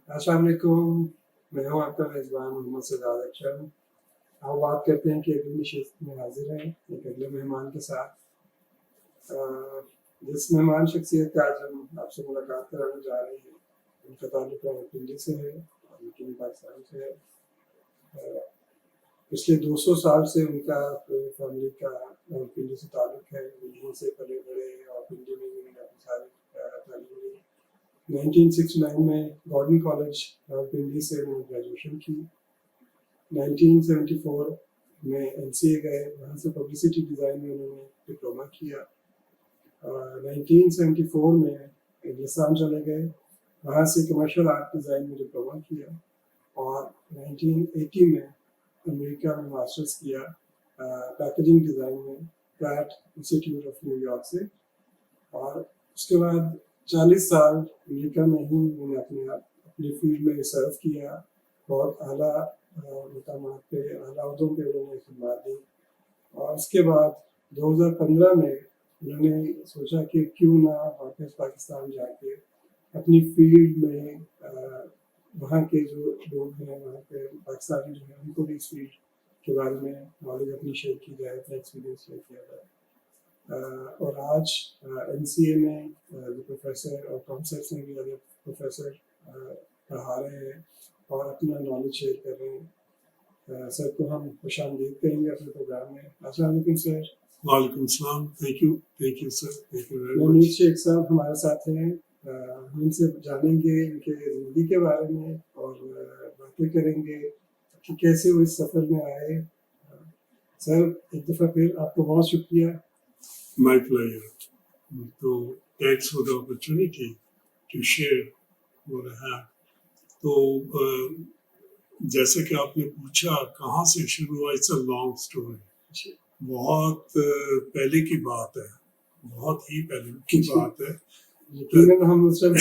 अस्सलाम वालेकुम, मैं हूँ आपका मेज़बान मोहम्मद सजाद अख्तर। हम बात करते हैं कि अगली नशिस्त में हाजिर हैं एक अगले मेहमान के साथ। जिस मेहमान शख्सियत का आज हम आपसे मुलाकात कराने जा रहे हैं उनका ताल्लुक रावलपिंडी से है और लेकिन पाकिस्तान से है। पिछले 200 साल से उनका फैमिली का रावलपिंडी से ताल्लुक है। यहीं से पले बड़े और पिंडी में उन्होंने अपनी सारी तालीम ली। 1969 में गवर्नमेंट कॉलेज रावलपिंडी से उन्होंने ग्रेजुएशन की। 1974 में NCA गए, वहाँ से पब्लिसिटी डिज़ाइन में उन्होंने डिप्लोमा किया। 1974 में इंग्लिस्तान चले गए, वहाँ से कमर्शियल आर्ट डिज़ाइन में डिप्लोमा किया और 1980 में अमेरिका में मास्टर्स किया पैकेजिंग डिज़ाइन में प्रैट इंस्टीट्यूट ऑफ न्यूयॉर्क से। और उसके बाद 40 साल अमेरिका में ही उन्होंने अपनी फील्ड में सर्व किया। बहुत आला मकामात पे आला उहदों पे उन्होंने खिदमत दी और उसके बाद 2015 में उन्होंने सोचा कि क्यों ना वापस पाकिस्तान जाके अपनी फील्ड में वहाँ के जो लोग हैं, वहाँ पे पाकिस्तानी जो हैं, उनको भी इस फील्ड के बारे में नॉलेज अपनी शेयर की जाए, अपना एक्सपीरियंस शेयर किया जाए। और आज NCA में जो प्रोफेसर और COMSATS में भी अगर प्रोफेसर पढ़ा रहे हैं और अपना नॉलेज शेयर कर रहे हैं। सर को हम खुशामदीद करेंगे अपने प्रोग्राम में। अस्सलाम वालेकुम सर। वालेकुम सलाम। Thank you sir, thank you very Mahmood much. शेख साहब हमारे साथ हैं। हम इनसे जानेंगे इनके ज़िंदगी के बारे में और बातें करेंगे कि कैसे वो इस सफ़र में आए। सर एक दफ़ा फिर आपको बहुत शुक्रिया। My pleasure. तो thanks for the opportunity to share what I have. तो जैसे कि आपने पूछा कहाँ से शुरू हुआ, it's a long story. बहुत पहले की बात है, बहुत ही पहले की बात है। हम उस टाइम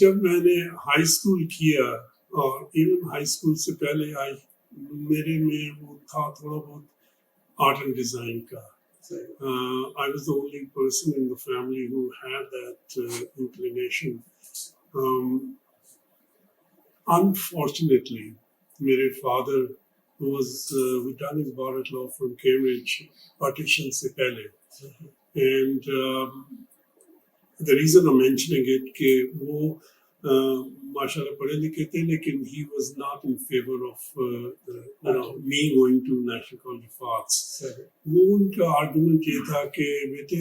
जब मैंने हाई स्कूल किया और इवन हाई स्कूल से पहले मेरे में वो था थोड़ा बहुत art and design ka. I was the only person in the family who had that inclination. Unfortunately, my father was who done his bar at law from Cambridge, partition se pehle. And the reason I'm mentioning it ke wo माशाल्लाह पढ़े लिखे थे, लेकिन he was not in favor of me going to National College of Arts. वो उनका argument ये था कि बेटे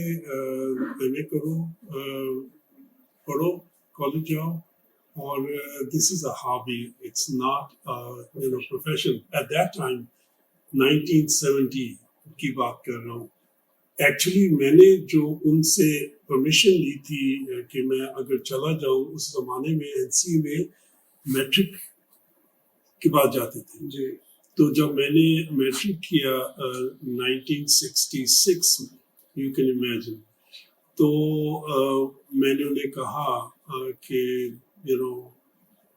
MA करो, पढ़ो, कॉलेज जाओ और this is a hobby, it's not a profession. At that time 1970 की बात कर रहा हूँ। एक्चुअली मैंने जो उनसे परमिशन ली थी कि मैं अगर चला जाऊं, उस जमाने में NCA में मैट्रिक के बाद जाते थे जी। तो जब मैंने मैट्रिक किया 1966 में, यू कैन इमेजिन, तो मैंने उन्हें कहा कि you know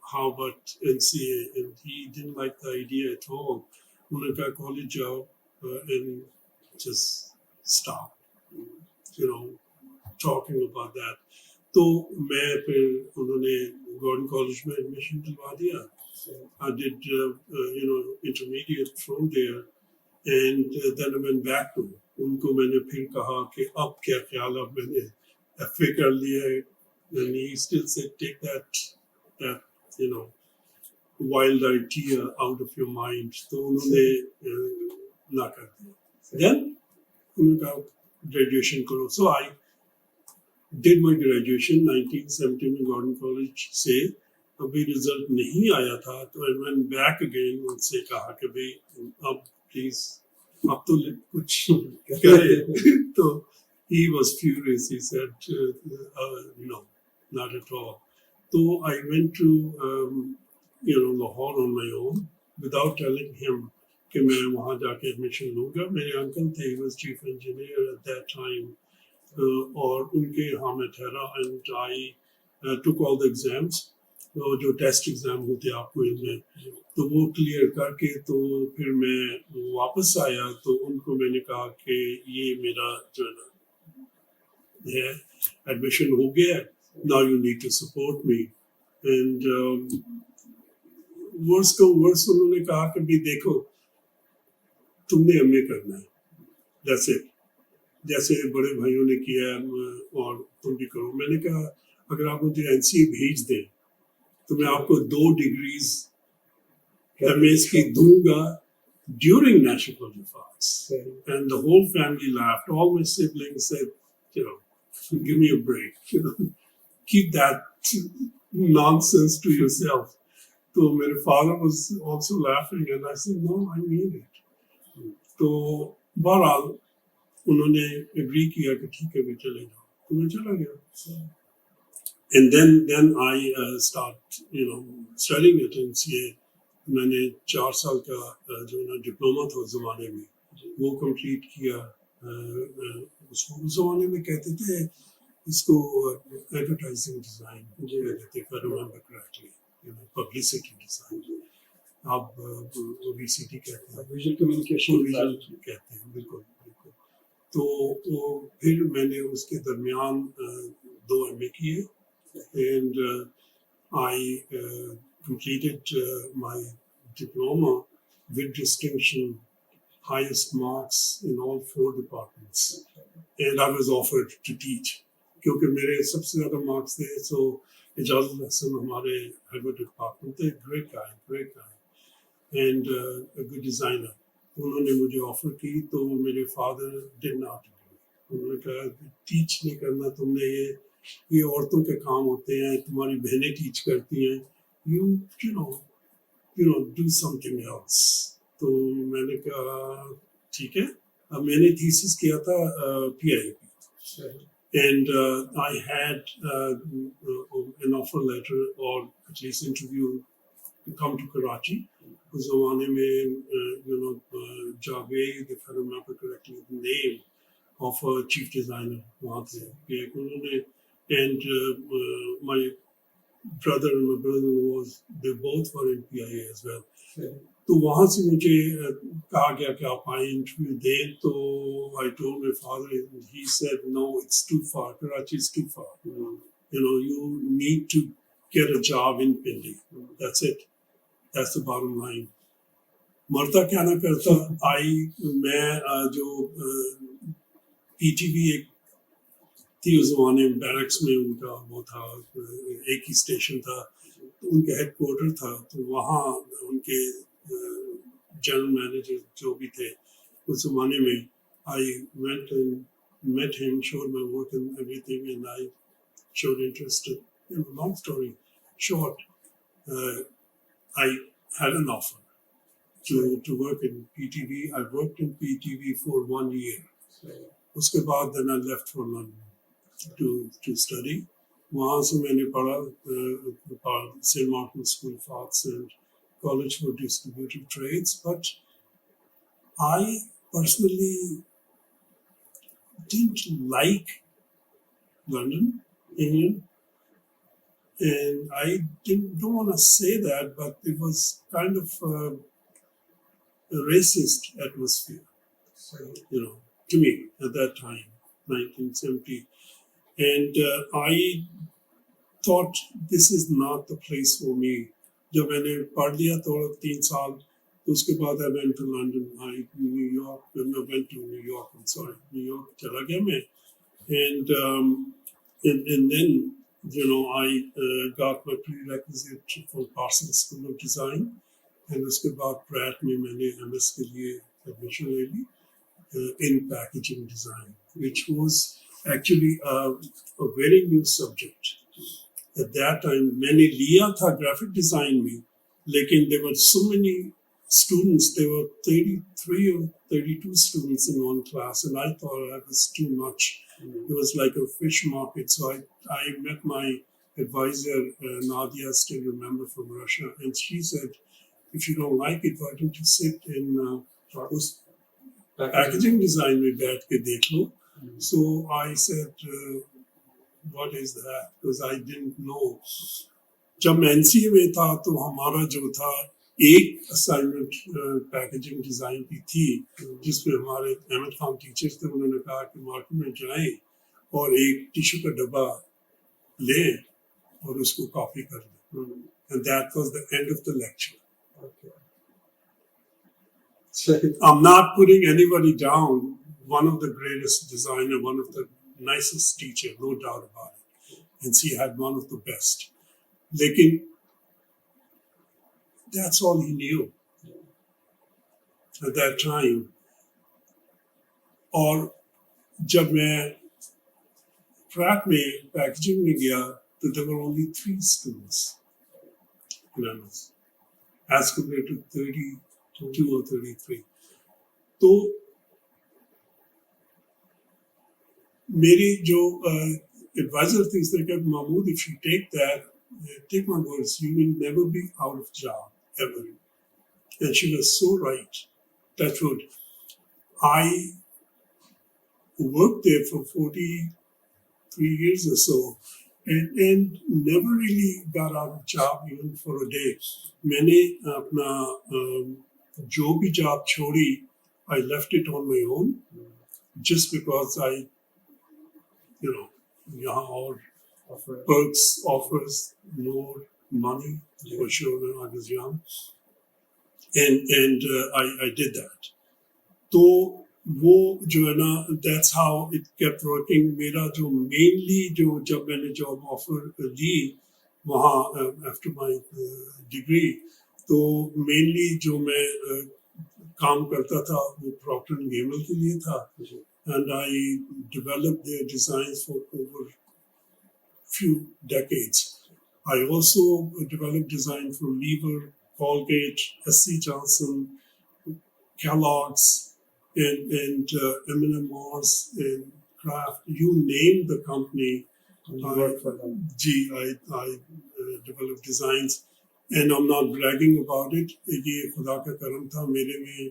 how about NCA, and he didn't like the idea at all. उन्होंने कहा कॉलेज जाओ and just stop, talking about that. तो मैं फिर उन्होंने गवर्नमेंट कॉलेज में एडमिशन दिलवा दिया। I did intermediate from there and then I went back to उनको मैंने फिर कहा कि अब क्या ख्याल, अब मैंने FA कर लिया है, and he still said take that wild idea out of your mind. तो उन्होंने ना कर दिया। Then उनका ग्रेजुएशन करो। सो आई डिड माई ग्रेजुएशन 1970 में गवर्नमेंट कॉलेज से। अभी रिजल्ट नहीं आया था तो आई वेंट बैक अगेन, उनसे कहा कि भाई अब प्लीज अब तो कुछ करे। तो he was furious. He said no, not at all. So I went to Lahore on my own without telling him कि मैं वहाँ जाके एडमिशन लूँगा। मेरे अंकल थे, he was chief engineer at that time, और उनके यहाँ मैं ठहरा and I took all the exams, जो टेस्ट एग्जाम होते आपको इनमें, तो वो क्लियर करके तो फिर मैं वापस आया। तो उनको मैंने कहा कि ये मेरा जो है एडमिशन हो गया now you need to support me. And worse को वर्स उन्होंने कहा कि भी देखो तुमने एमए करना है, जैसे जैसे बड़े भाइयों ने किया और तुम भी करो। मैंने कहा अगर आप मुझे एनसीए भेज दें तो मैं आपको 2 डिग्रीज एमएस की दूंगा during national defense. And the whole family laughed. All my siblings said, you know, give me a break. You know, keep that nonsense to yourself. So my father was also laughing, and I said, no, I mean it. तो बहरहाल उन्होंने agree किया कि ठीक है मैं चले जाओ, तो मैं चला गया। And then I start, you know, studying at NCA. मैंने 4 साल का जो ना डिप्लोमा था उस जमाने में वो कंप्लीट किया। उसको उस जमाने में कहते थे इसको एडवर्टाइजिंग डिजाइन कहते थे, if I remember correctly, you know, publicity design। अब VCT कहते हैं, विजुअल कम्युनिकेशन कहते हैं, बिल्कुल बिल्कुल। तो फिर मैंने उसके दरमियान 2 MA किए and I completed my diploma with distinction, highest marks in all 4 departments, and I was offered to teach क्योंकि मेरे सबसे ज़्यादा मार्क्स थे। सो इजाज़त हसन हमारे हेड डिपार्टमेंट थे, great guy and a good designer। उन्होंने मुझे ऑफर की तो मेरे फादर डिड नॉट एग्री। उन्होंने कहा टीच नहीं करना तुमने, ये औरतों के काम होते हैं, तुम्हारी बहनें टीच करती हैं, you know do something else। तो मैंने कहा ठीक है। अब मैंने थीसिस किया था PIP and I had an offer letter or at least interview to come to Karachi। उस ज़माने में Javed, if I remember correctly, the name of a chief designer वहाँ थे उन्होंने, and my brother and my brother-in-law, they both were in PIA as well। तो वहाँ से मुझे कहा गया कि आप आए इंटरव्यू दें। तो I told my father, he said no, it's too far, Karachi is too far, you know, you need to get a job in Pindi, that's it, that's the bottom line। मरता क्या ना करता, मैं जो PTV एक थी उस जमाने में, बैरक्स में उनका वो था, एक ही स्टेशन था, तो उनका हेडक्वार्टर था, तो वहाँ उनके जनरल मैनेजर जो भी थे उस जमाने में, I went and met him, showed my work and everything, and I showed interest। You know, long story short, I had an offer to work in PTV। I worked in PTV for 1 year। उसके बाद then I left for London to study। वहाँ से मैंने पढ़ा St. Martin's School of Arts and College for Distributive Trades, but I personally didn't like London, England, and I don't want to say that, but it was kind of a racist atmosphere, you know, to me at that time, 1970। And I thought this is not the place for me। जब मैंने पढ़ लिया तो 3 साल, तो उसके बाद I went to London, New York, New York चला गया मैं, and then you know I got my prerequisite for Parsons School of Design, and उसके बाद Pratt में मैंने MS के लिए admission ले ली in packaging design, which was actually a very new subject at that time। मैंने लिया था graphic design में, लेकिन there were so many students, there were 33 or 32 students in one class, and I thought that was too much। It was like a fish market। So I met my advisor, Nadia, still remember, from Russia, and she said, if you don't like it, why don't you sit in packaging design में बैठ के देख लो। So I said, what is that? Because I didn't know। जब मैं NCA में था तो हमारा जो था एक असाइनमेंट पैकेजिंग डिज़ाइन की थी, जिसमें हमारे अहमद खान टीचर्स थे, उन्होंने कहा कि मार्केट में जाएं और एक टिश्यू का डब्बा लें और उसको कॉपी कर दें. And that was the end of the lecture. Okay. I'm not putting anybody down. One of the greatest designer, one of the nicest teacher, no doubt about it. And she had one of the best. Lekin, that's all he knew at that time. और जब मैं Pratt में packaging में गया, तो there were only 3 students in MS, as compared to 32 or 33. तो मेरी जो advisor थी, उसने कहा, Mahmood, if you take that, take my words, you will never be out of job, ever. And she was so right. Touch wood. I worked there for 43 years or so, and never really got out of job even for a day. मैंने अपना जो भी job छोड़ी, I left it on my own, just because I, you know, यहाँ और perks, offers, more money, for sure, when I was young. And I did that. तो वो जो है ना, that's how it kept working. मेरा जो mainly जो जब मैंने job offer ली वहाँ after my degree, तो mainly जो मैं काम करता था वो Procter Gamble के लिए था, and I developed their designs for over few decades. I also developed design for Lever, Colgate, SC Johnson, Kellogg's, and M&M Mars, and Kraft. You name the company. I worked for them. I developed designs, and I'm not bragging about it. ये खुदा का करम था, मेरे में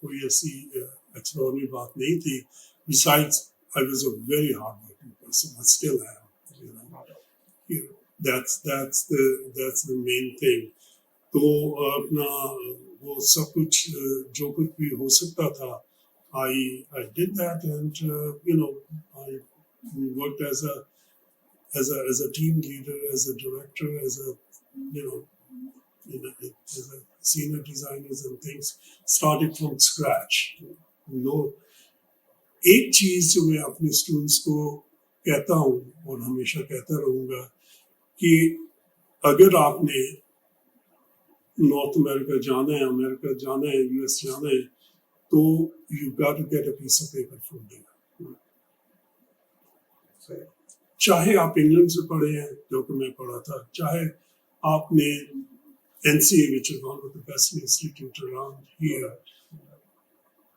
कोई ऐसी extraordinary बात नहीं थी. Besides, I was a very hardworking person. I still am. You know, that's the main thing. तो अपना वो सब कुछ जो कुछ भी हो सकता था, I did that, and you know, I worked as a team leader, as a director, as a, you know, as a senior designers and things. Started from scratch. No, एक चीज जो मैं अपने स्टूडेंट्स को कहता हूँ और हमेशा कहता रहूँगा कि अगर आपने नॉर्थ अमेरिका जाना है, अमेरिका जाना है, यूएस जाना है, तो you got to get a piece of paper from there. चाहे आप इंग्लैंड से पढ़े हैं, जो कि मैं पढ़ा था, चाहे आपने NCA, which is one of the best institute around here,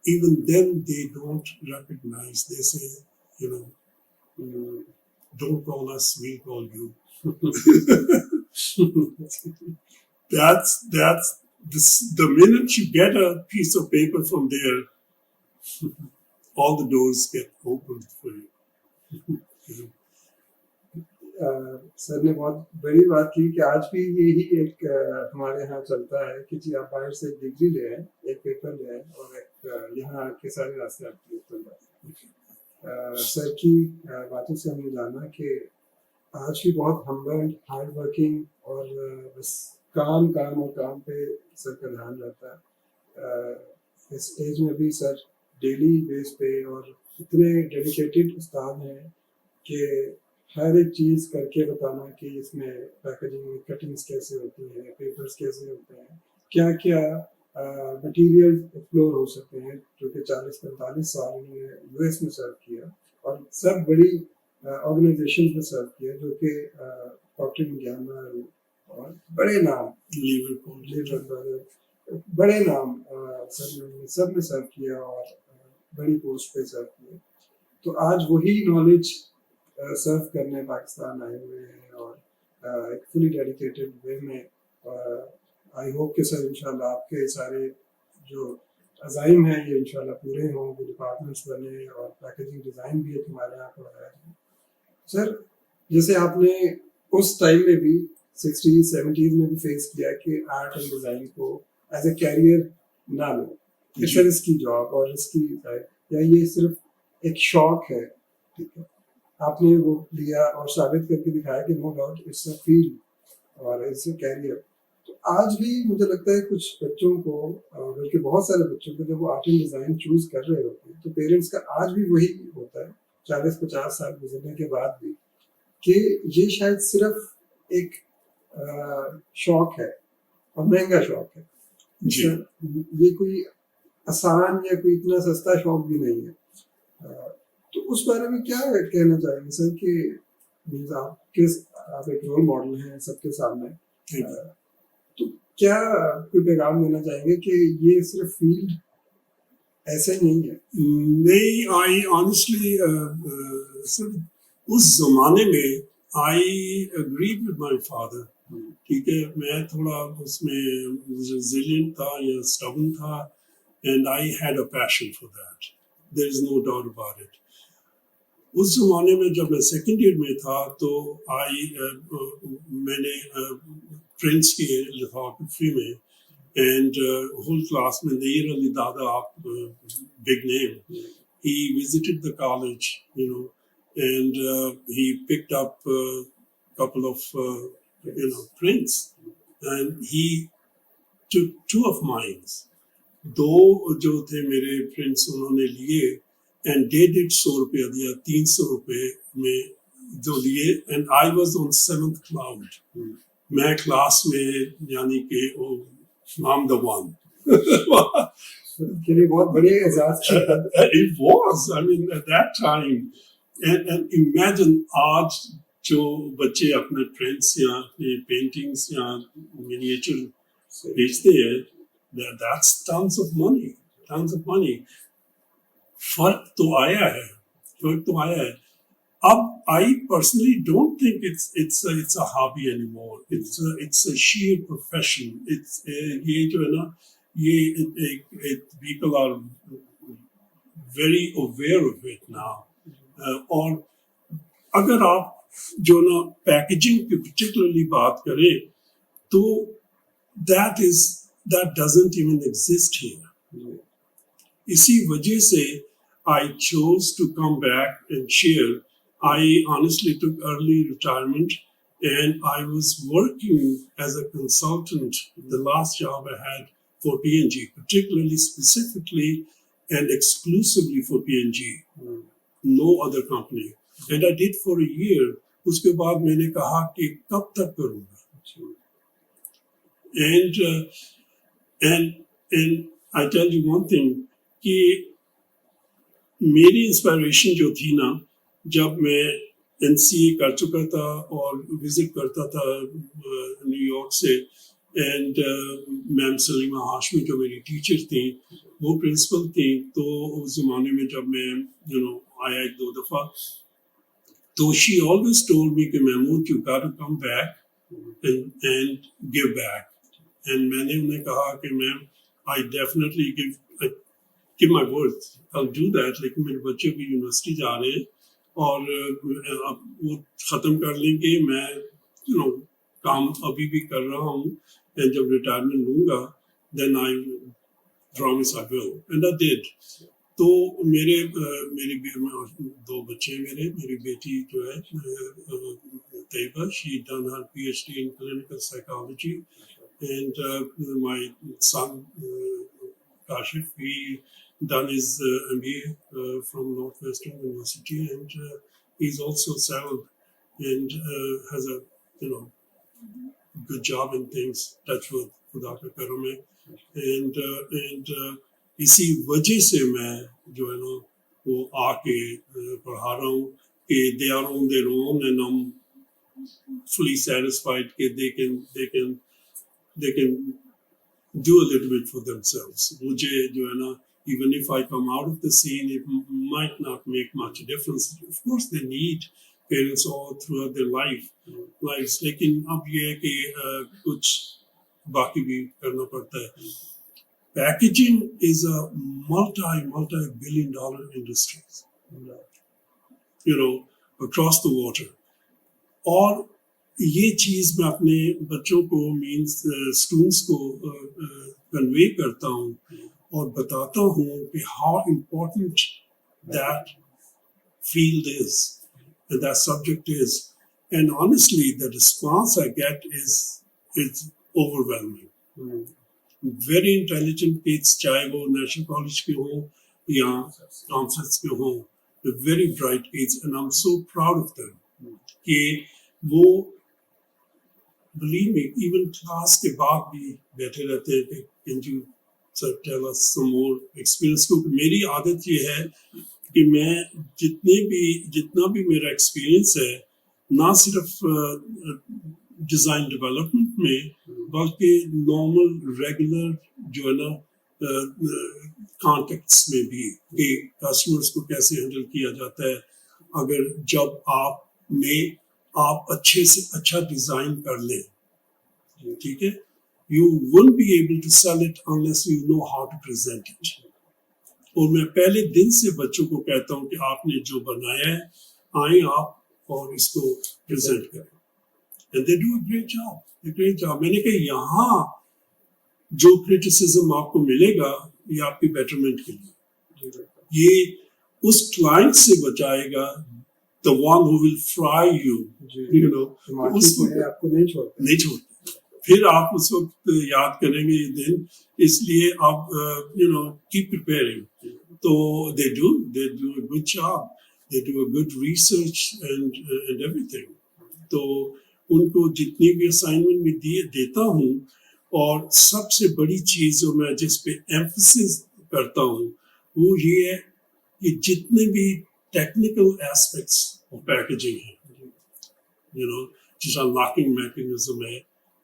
even then they don't recognize. They say, you know, don't call us, we'll call you. That's the minute you get a piece of paper from there, all the doors get opened for you. Sir ने बहुत बड़ी बात की कि आज भी यही एक हमारे यहाँ चलता है कि जी आप बाहर से डिग्री ले आए, एक पेपर ले आए और एक यहाँ के सारे रास्ते आपके लिए खुल जाते. सर की बातों से हमने जाना कि आज भी बहुत हम्बल, हार्ड वर्किंग और बस काम और काम पे सर का ध्यान रहता है. इस एज में भी सर डेली बेस पे और इतने डेडिकेटेड उस्ताद हैं कि हर एक चीज़ करके बताना कि इसमें पैकेजिंग में कटिंग्स कैसे होती हैं, पेपर्स कैसे होते हैं, क्या क्या मटेरियल एक्सप्लोर हो सकते हैं, जो कि 40-45 साल उन्होंने यूएस में सर्व किया और सब बड़ी ऑर्गेनाइजेशन में सर्व किया, जो कि प्रॉक्टर गैम्बल और बड़े नाम, लीवर, बड़े नाम सब में सर्व किया और बड़ी पोस्ट पे सर्व किया. तो आज वही नॉलेज सर्व करने पाकिस्तान आए हुए हैं और एक फुली डेडिकेटेड वे में. आई होप कि सर इंशाल्लाह आपके सारे जो अज़ाइम हैं ये इंशाल्लाह पूरे हों, वो डिपार्टमेंट्स बने और पैकेजिंग डिज़ाइन भी एक हमारे यहाँ पर है. सर जैसे आपने उस टाइम में भी 60s 70s में भी फेस किया कि आर्ट एंड डिज़ाइन को एज ए कैरियर ना लो, इट्स अ रिस्की जॉब और रिस्की, या ये सिर्फ एक शौक है, ठीक है, आपने वो लिया और साबित करके दिखाया कि no doubt it's a field और इट्स अ कैरियर। तो आज भी मुझे लगता है कुछ बच्चों को, बल्कि बहुत सारे बच्चों को, जब वो आर्ट एंड डिज़ाइन चूज कर रहे होते हैं तो पेरेंट्स का आज भी वही होता है 40-50 साल गुजरने के बाद भी, कि ये शायद सिर्फ एक शौक है और महंगा शौक है। जी। ये कोई आसान या कोई इतना सस्ता शौक भी नहीं है। तो उस बारे में क्या कहना चाहेंगे सर कि मीन्स आप एक रोल मॉडल हैं सबके सामने, तो क्या कोई पैगाम देना चाहेंगे कि ये सिर्फ फील्ड ऐसे नहीं है? नहीं, आई ऑनेस्टली सर उस जमाने में I agree with my father, ठीक है, मैं थोड़ा उसमें रेजिलिएंट था या स्टबर्न था, and I had a passion for that, there is no doubt about it. उस जमाने में जब मैं सेकेंड ईयर में था तो मैंने प्रिंस किए लिथोग्राफी में, and whole class में Nair Ali Dada, big name, he visited the college, you know, and he picked up a couple of prints, and he took two of mine. दो जो थे मेरे प्रिंट्स उन्होंने लिए, and they did 100 रुपया दिया, 300 रुपये में जो लिए, and I was on 7th cloud. मैं क्लास में यानी कि I'm the one. के लिए बहुत बढ़िया एहसास था। It was, I mean, at that time, and imagine आज जो बच्चे अपने prints या अपने paintings या miniature बेचते हैं, that's tons of money, tons of money. फर्क तो आया है। अब I personally don't think it's a hobby anymore. It's a sheer profession. It's ये जो है ना, ये people are very aware of it now. और अगर आप जो ना पैकेजिंग की particularly बात करें, तो that doesn't even exist here. इसी वजह से I chose to come back and share. I honestly took early retirement, and I was working as a consultant, the last job I had, for P&G, particularly, specifically and exclusively for P&G, no other company. And I did for a year. उसके बाद मैंने कहा कि कब तक करूँगा? And I tell you one thing, कि मेरी इंस्पिरेशन जो थी ना, जब मैं NCA कर चुका था और विजिट करता था न्यूयॉर्क से, एंड मैम सलीमा हाशमी जो मेरी टीचर थी, वो प्रिंसिपल थी, तो उस ज़माने में जब मैं आया एक दो दफ़ा, तो शी ऑलवेज टोल्ड मी कि Mahmood you got to come back and give back. And मैंने उन्हें कहा कि ma'am I definitely give my word, I'll do that, लेकिन मेरे बच्चे भी यूनिवर्सिटी जा रहे हैं और अब वो ख़त्म कर लेंगे, मैं काम अभी भी कर रहा हूँ, and जब रिटायरमेंट लूँगा then I promise I will, and I did. तो मेरे दो बच्चे मेरी बेटी जो है Taiba, she done her PhD in clinical psychology, and my son Kashif, he done his MBA from Northwestern University, and he's also settled and has a good job in things, touch with खुदा का करम है, and इसी वजह से मैं जो है ना वो आके पढ़ा रहा हूँ कि they are on their own, and I'm fully satisfied that they can do a little bit for themselves. मुझे जो है ना, even if I come out of the scene, it might not make much difference. Of course, they need parents all throughout their lives. लेकिन अब ये है कि कुछ बाकी भी करना पड़ता है. Packaging is a multi-billion dollar industry, across the water. और ये चीज़ मैं अपने बच्चों को स्टूडेंट्स को कन्वे करता हूँ और बताता हूँ कि how important that field is, and that subject is. And honestly, the response I get is overwhelming. Very intelligent kids, चाहे वो नेशनल कॉलेज के हों या COMSATS के हों, they're very bright kids, and I'm so proud of them. कि वो, believe me, even class के बाद भी बैठे रहते हैं कि can you tell us some more experience? क्योंकि मेरी आदत ये है कि मैं जितना भी मेरा एक्सपीरियंस है, ना सिर्फ डिज़ाइन डेवलपमेंट में, बल्कि नॉर्मल रेगुलर जो है ना कॉन्टेक्ट्स में भी, कि कस्टमर्स को कैसे हैंडल किया जाता है। अगर जब आप अच्छे से अच्छा डिज़ाइन कर लें, ठीक है, you won't be able to sell it unless you know how to present it. और मैं पहले दिन से बच्चों को कहता हूँ कि आपने जो बनाया है, आए आप और इसको प्रेजेंट करें। And they do a great job. मैंने कहा यहाँ जो क्रिटिसिज्म आपको मिलेगा, ये आपकी बेटरमेंट के लिए, ये उस क्लाइंट से बचाएगा, the one who will fry you, you know, उसको आपको नहीं छोड़ते। फिर आप उस वक्त याद करेंगे ये दिन, इसलिए आप you know, keep preparing. तो they do a good job, they do a good research and everything. तो उनको जितनी भी असाइनमेंट में देता हूँ, और सबसे बड़ी चीज़ जो मैं जिस पे एम्फसिस करता हूँ वो ये है कि जितने भी टेक्निकल एस्पेक्ट्स ऑफ पैकेजिंग है, you know, जैसा लॉकिंग मैकेनिज्म है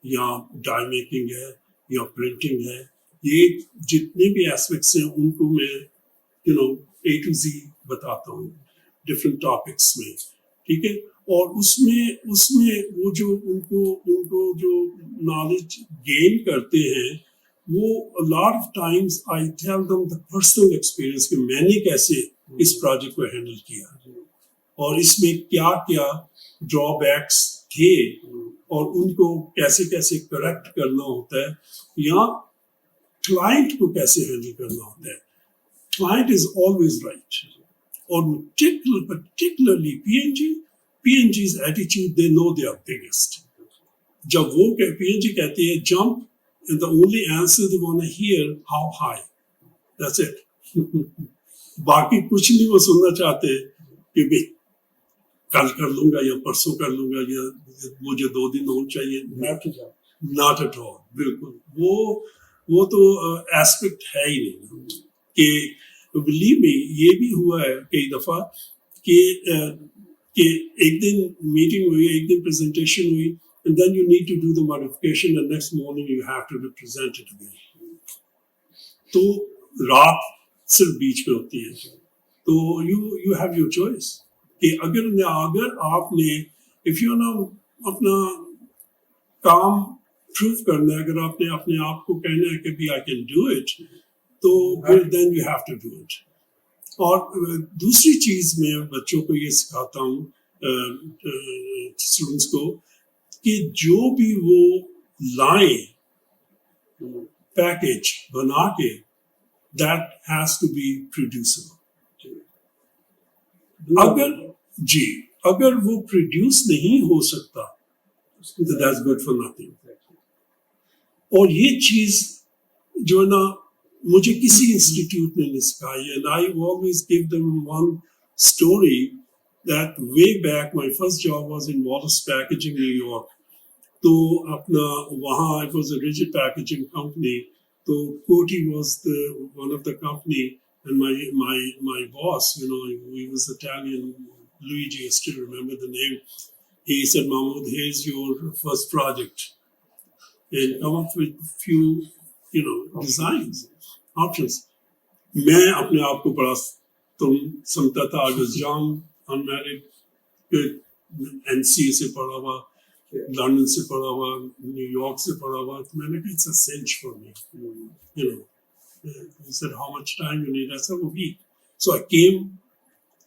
या डाई मेकिंग है या प्रिंटिंग है, ये जितने भी एस्पेक्ट्स हैं उनको मैं you know A to Z बताता हूँ डिफरेंट टॉपिक्स में, ठीक है। और उसमें वो जो उनको जो नॉलेज गेन करते हैं, वो a lot of times I tell them the personal experience कि मैंने कैसे इस प्रोजेक्ट को हैंडल किया और इसमें क्या क्या ड्रॉबैक्स थे और उनको कैसे कैसे करेक्ट करना होता है, या क्लाइंट को कैसे हैंडल करना होता है। क्लाइंट इज ऑलवेज राइट, और particularly P&G's attitude, they know they are biggest. जब वो P&G कहती है jump, and the only answer they want to hear, how high, that's it. बाकी कुछ नहीं वो सुनना चाहते कि भाई कल कर लूंगा या परसों कर लूंगा या मुझे 2 दिन और चाहिए, not at all, बिल्कुल वो तो एस्पेक्ट है ही नहीं। कि बिलीव मी, ये भी हुआ है कई दफा कि एक दिन मीटिंग हुई, एक दिन प्रेजेंटेशन हुई, and then you need to do the modification and next morning you have to represent it again. तो रात सिर्फ बीच में होती है, तो you have your choice कि अगर आपने if you know अपना काम प्रूव करना है, अगर आपने अपने आप को कहना है कि भी I can do it, तो फिर then you have to do it. और दूसरी चीज मैं बच्चों को ये सिखाता हूँ, स्टूडेंट्स को, कि जो भी वो लाएं पैकेज बना के, that has to be producible. अगर वो प्रोड्यूस नहीं हो सकता, तो that's good for nothing. और ये चीज जो है ना, मुझे किसी इंस्टीट्यूट ने सिखाई, and I always give them one story that way back my first job was in Wallace Packaging, New York. तो अपना वहाँ it was a rigid packaging company. तो Coty was one of the company, and my boss, you know, he was Italian, Luigi, I still remember the name. He said, Mahmood, here's your first project, and come up with a few, you know, designs. Options. मैं अपने आप को बड़ा समझता था, I was young, unmarried, NCA से पढ़ा हुआ, लंदन से पढ़ा हुआ, न्यूयॉर्क से पढ़ा हुआ, तो मैंने कहा it's a cinch for me, you know. He said how much time you need? I said a week. So I came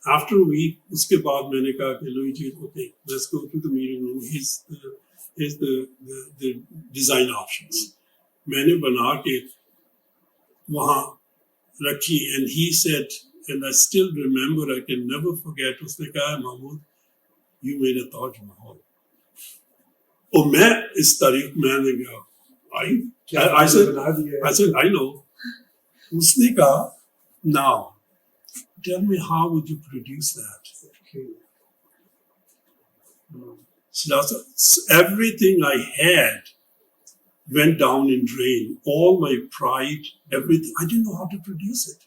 after a week. उसके बाद मैंने कहा कि Luigi, okay, let's go to the meeting room. Here's the design options. मैंने बना के वहाँ रखी, and he said, and I still remember, I can never forget, उसने कहा, Mahmood, you made a Taj Mahal. और मैं इस तारीख मैंने कहा I said I know. उसने कहा now tell me how would you produce that? Okay. So everything I had went down in drain. All my pride, everything. I didn't know how to produce it.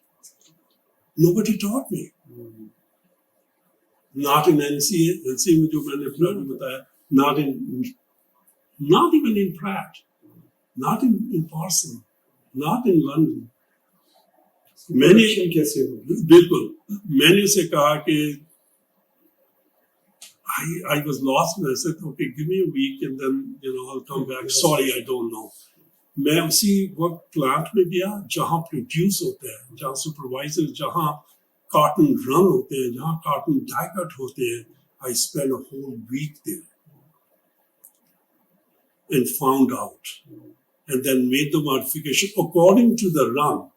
Nobody taught me. Not in NCA में जो मैंने अपना बताया, not even in Pratt, not in Parson, not in London. मैंने कैसे होगी? बिल्कुल मैंने उसे कहा कि I was lost and I said, okay, give me a week and then, I'll come back. Sorry, I don't know. मैं उसी वक्त प्लांट में गया जहाँ प्रोड्यूस होता है, जहाँ सुपरवाइजर, जहाँ कार्टन रन होते हैं, जहाँ कार्टन डाई कट होते हैं. I spent a whole week there and found out and then made the modification according to the run.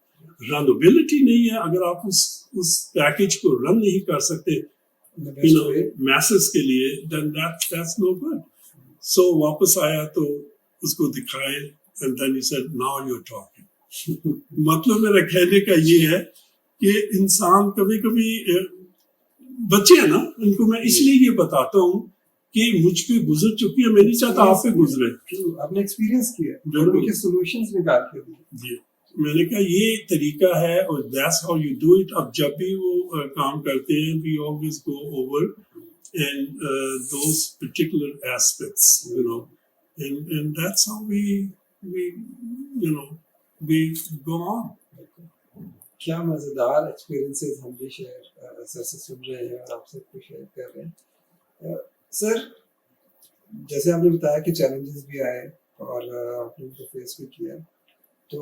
Runability नहीं है अगर आप उस पैकेज को रन नहीं कर सकते masses के लिए, then that's no good. So वापस आया तो उसको दिखाए and then he said now you're talking. मतलब मेरा कहने का ये है कि इंसान कभी-कभी बच्चे हैं ना, उनको मैं इसलिए ये बताता हूँ कि मुझ पे गुजर चुकी है, मैं नहीं चाहता आप पे गुजरे. आपने एक्सपीरियंस किया और उनके सॉल्यूशंस निकाल के दिए. जी मैंने कहा ये तरीका है और that's how you do it. अब जब भी वो काम करते हैं we always go over and those particular aspects, and that's how we go on. क्या मजेदार एक्सपीरियंसेस हम भी शेयर सर से सुन रहे हैं और आपसे कुछ शेयर कर रहे हैं. सर जैसे आपने बताया कि चैलेंजेस भी आए और आपने उनको फेस भी किया, तो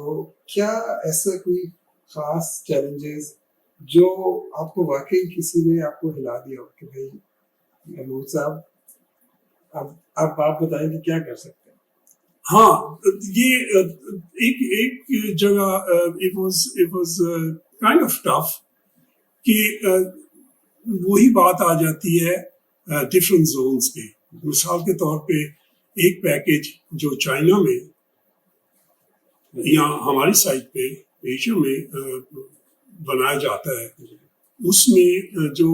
क्या ऐसा कोई खास चैलेंजेस जो आपको वाकई किसी ने आपको हिला दिया हो कि भाई महमूद साहब अब आप बताएं कि क्या कर सकते हैं? हाँ, ये एक जगह it was kind of tough कि वही बात आ जाती है डिफरेंट जोन्स के. मिसाल के तौर पे एक पैकेज जो चाइना में या हमारी साइड पे एशिया में बनाया जाता है, उसमें जो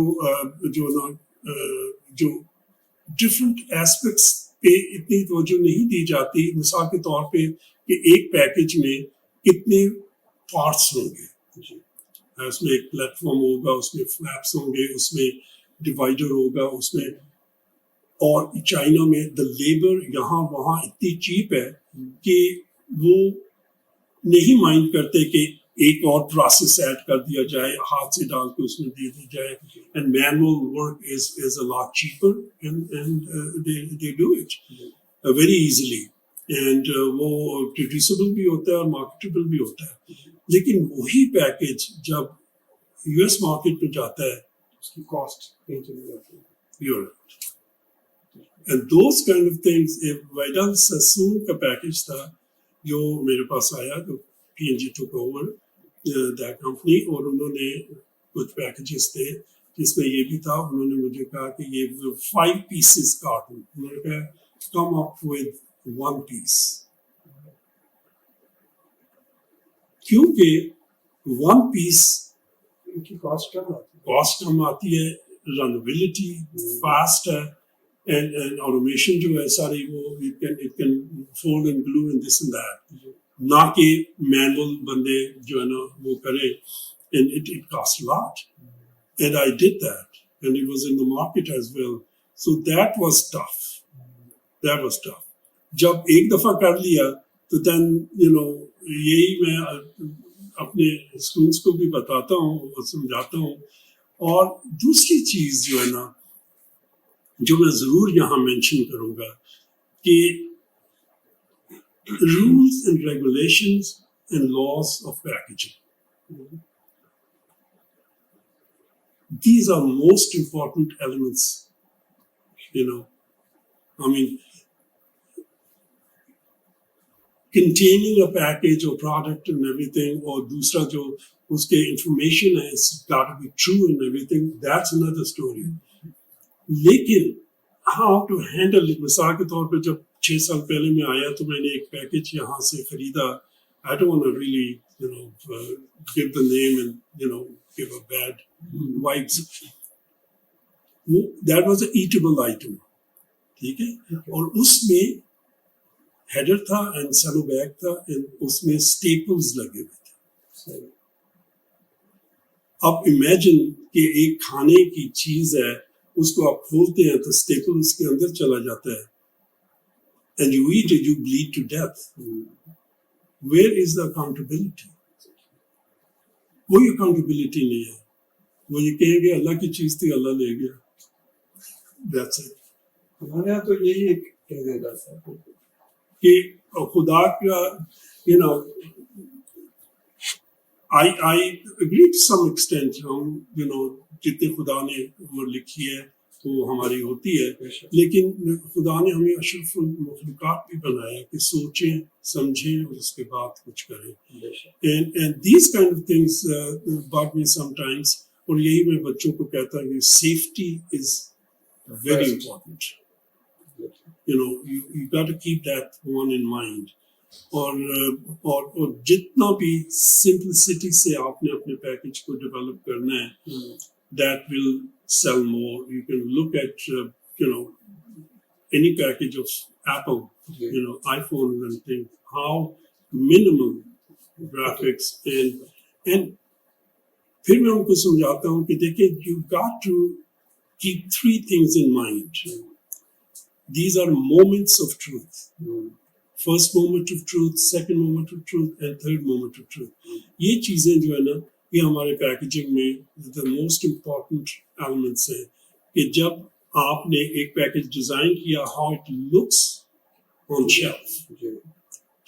डिफरेंट एस्पेक्ट्स पे इतनी तवज्जो नहीं दी जाती. मिसाल के तौर पे कि एक पैकेज में कितने पार्ट्स होंगे, उसमें एक प्लेटफॉर्म होगा, उसमें फ्लैप्स होंगे, उसमें डिवाइडर होगा, उसमें. और चाइना में द लेबर यहाँ वहाँ इतनी चीप है कि वो नहीं माइंड करते कि एक और प्रोसेस ऐड कर दिया जाए, हाथ से डाल के उसमें दे दी जाए. And manual work is a lot cheaper and they do it very easily and वो प्रोड्यूसेबल भी होता है और मार्केटेबल भी होता है. लेकिन वही पैकेज जब यूएस मार्केट में जाता है उसकी कॉस्ट कहीं चली जाती है. And those kind of things. Vidal Sassoon का पैकेज था जो मेरे पास आया, तो P&G took over that company और उन्होंने कुछ पैकेजेस थे जिसमें ये भी था. उन्होंने मुझे कहा कि ये 5 pieces कार्टून, उन्होंने कहा come up with 1 piece, क्योंकि 1 piece की कॉस्ट कम आती है, रनबिलिटी फास्ट है and automation जो है सारी वो it can fold and glue and this and that. ना कि मैनुअल बंदे जो है ना वो करे, and it cost a lot. And I did that and it was in the market as well. So that was tough. जब एक दफा कर लिया तो then यही मैं अपने स्टूडेंट्स को भी बताता हूँ और समझाता हूँ. और दूसरी चीज जो है ना जो मैं जरूर यहाँ मेंशन करूँगा कि rules and regulations and laws of packaging. These are most important elements, I mean, containing a package or product and everything, or दूसरा जो उसके information है, it's got to be true and everything, that's another story. लेकिन how to handle it. मिसाल के तौर पे जब 6 साल पहले मैं आया तो मैंने एक पैकेज यहाँ से खरीदा. I don't want to really, give the name and, give a bad vibes. That was an eatable item. ठीक है. और उसमें हेडर था एंड सेलो बैग था एंड उसमें स्टेपल्स लगे हुए थे. अब इमेजिन कि एक खाने की चीज है, उसको आप खोलते हैं तो स्टेपल उसके अंदर चला जाता है and you eat it, you bleed to death. Where is the accountability? कोई अकाउंटेबिलिटी नहीं है. वो ये कहेंगे अल्लाह की चीज थी, अल्लाह ले गया. That's it. हमारे यहाँ तो यही एक कह देगा सर कि खुदा का, I agree to some extent. हम, जितने खुदा ने उम्र लिखी है तो हमारी होती है, लेकिन खुदा ने हमें अशरफुल मखलूकात भी बनाया कि सोचें समझें और उसके बाद कुछ करें. And these kind of things bug me sometimes. और यही मैं बच्चों को कहता हूँ कि safety is very important. You got to keep that one in mind. और जितना भी simplicity से आपने अपने पैकेज को डेवलप करना है, that will sell more. You can look at any package of Apple, iPhone, and think how minimal graphics and फिर मैं उनको समझाता हूँ कि देखिए, you got to keep 3 things in mind. These are moments of truth. First moment of truth, second moment of truth, and third moment of truth. ये चीजें जो है ना, ये हमारे पैकेजिंग में the most important elements है कि जब आपने एक पैकेज डिजाइन किया, how it looks on shelf.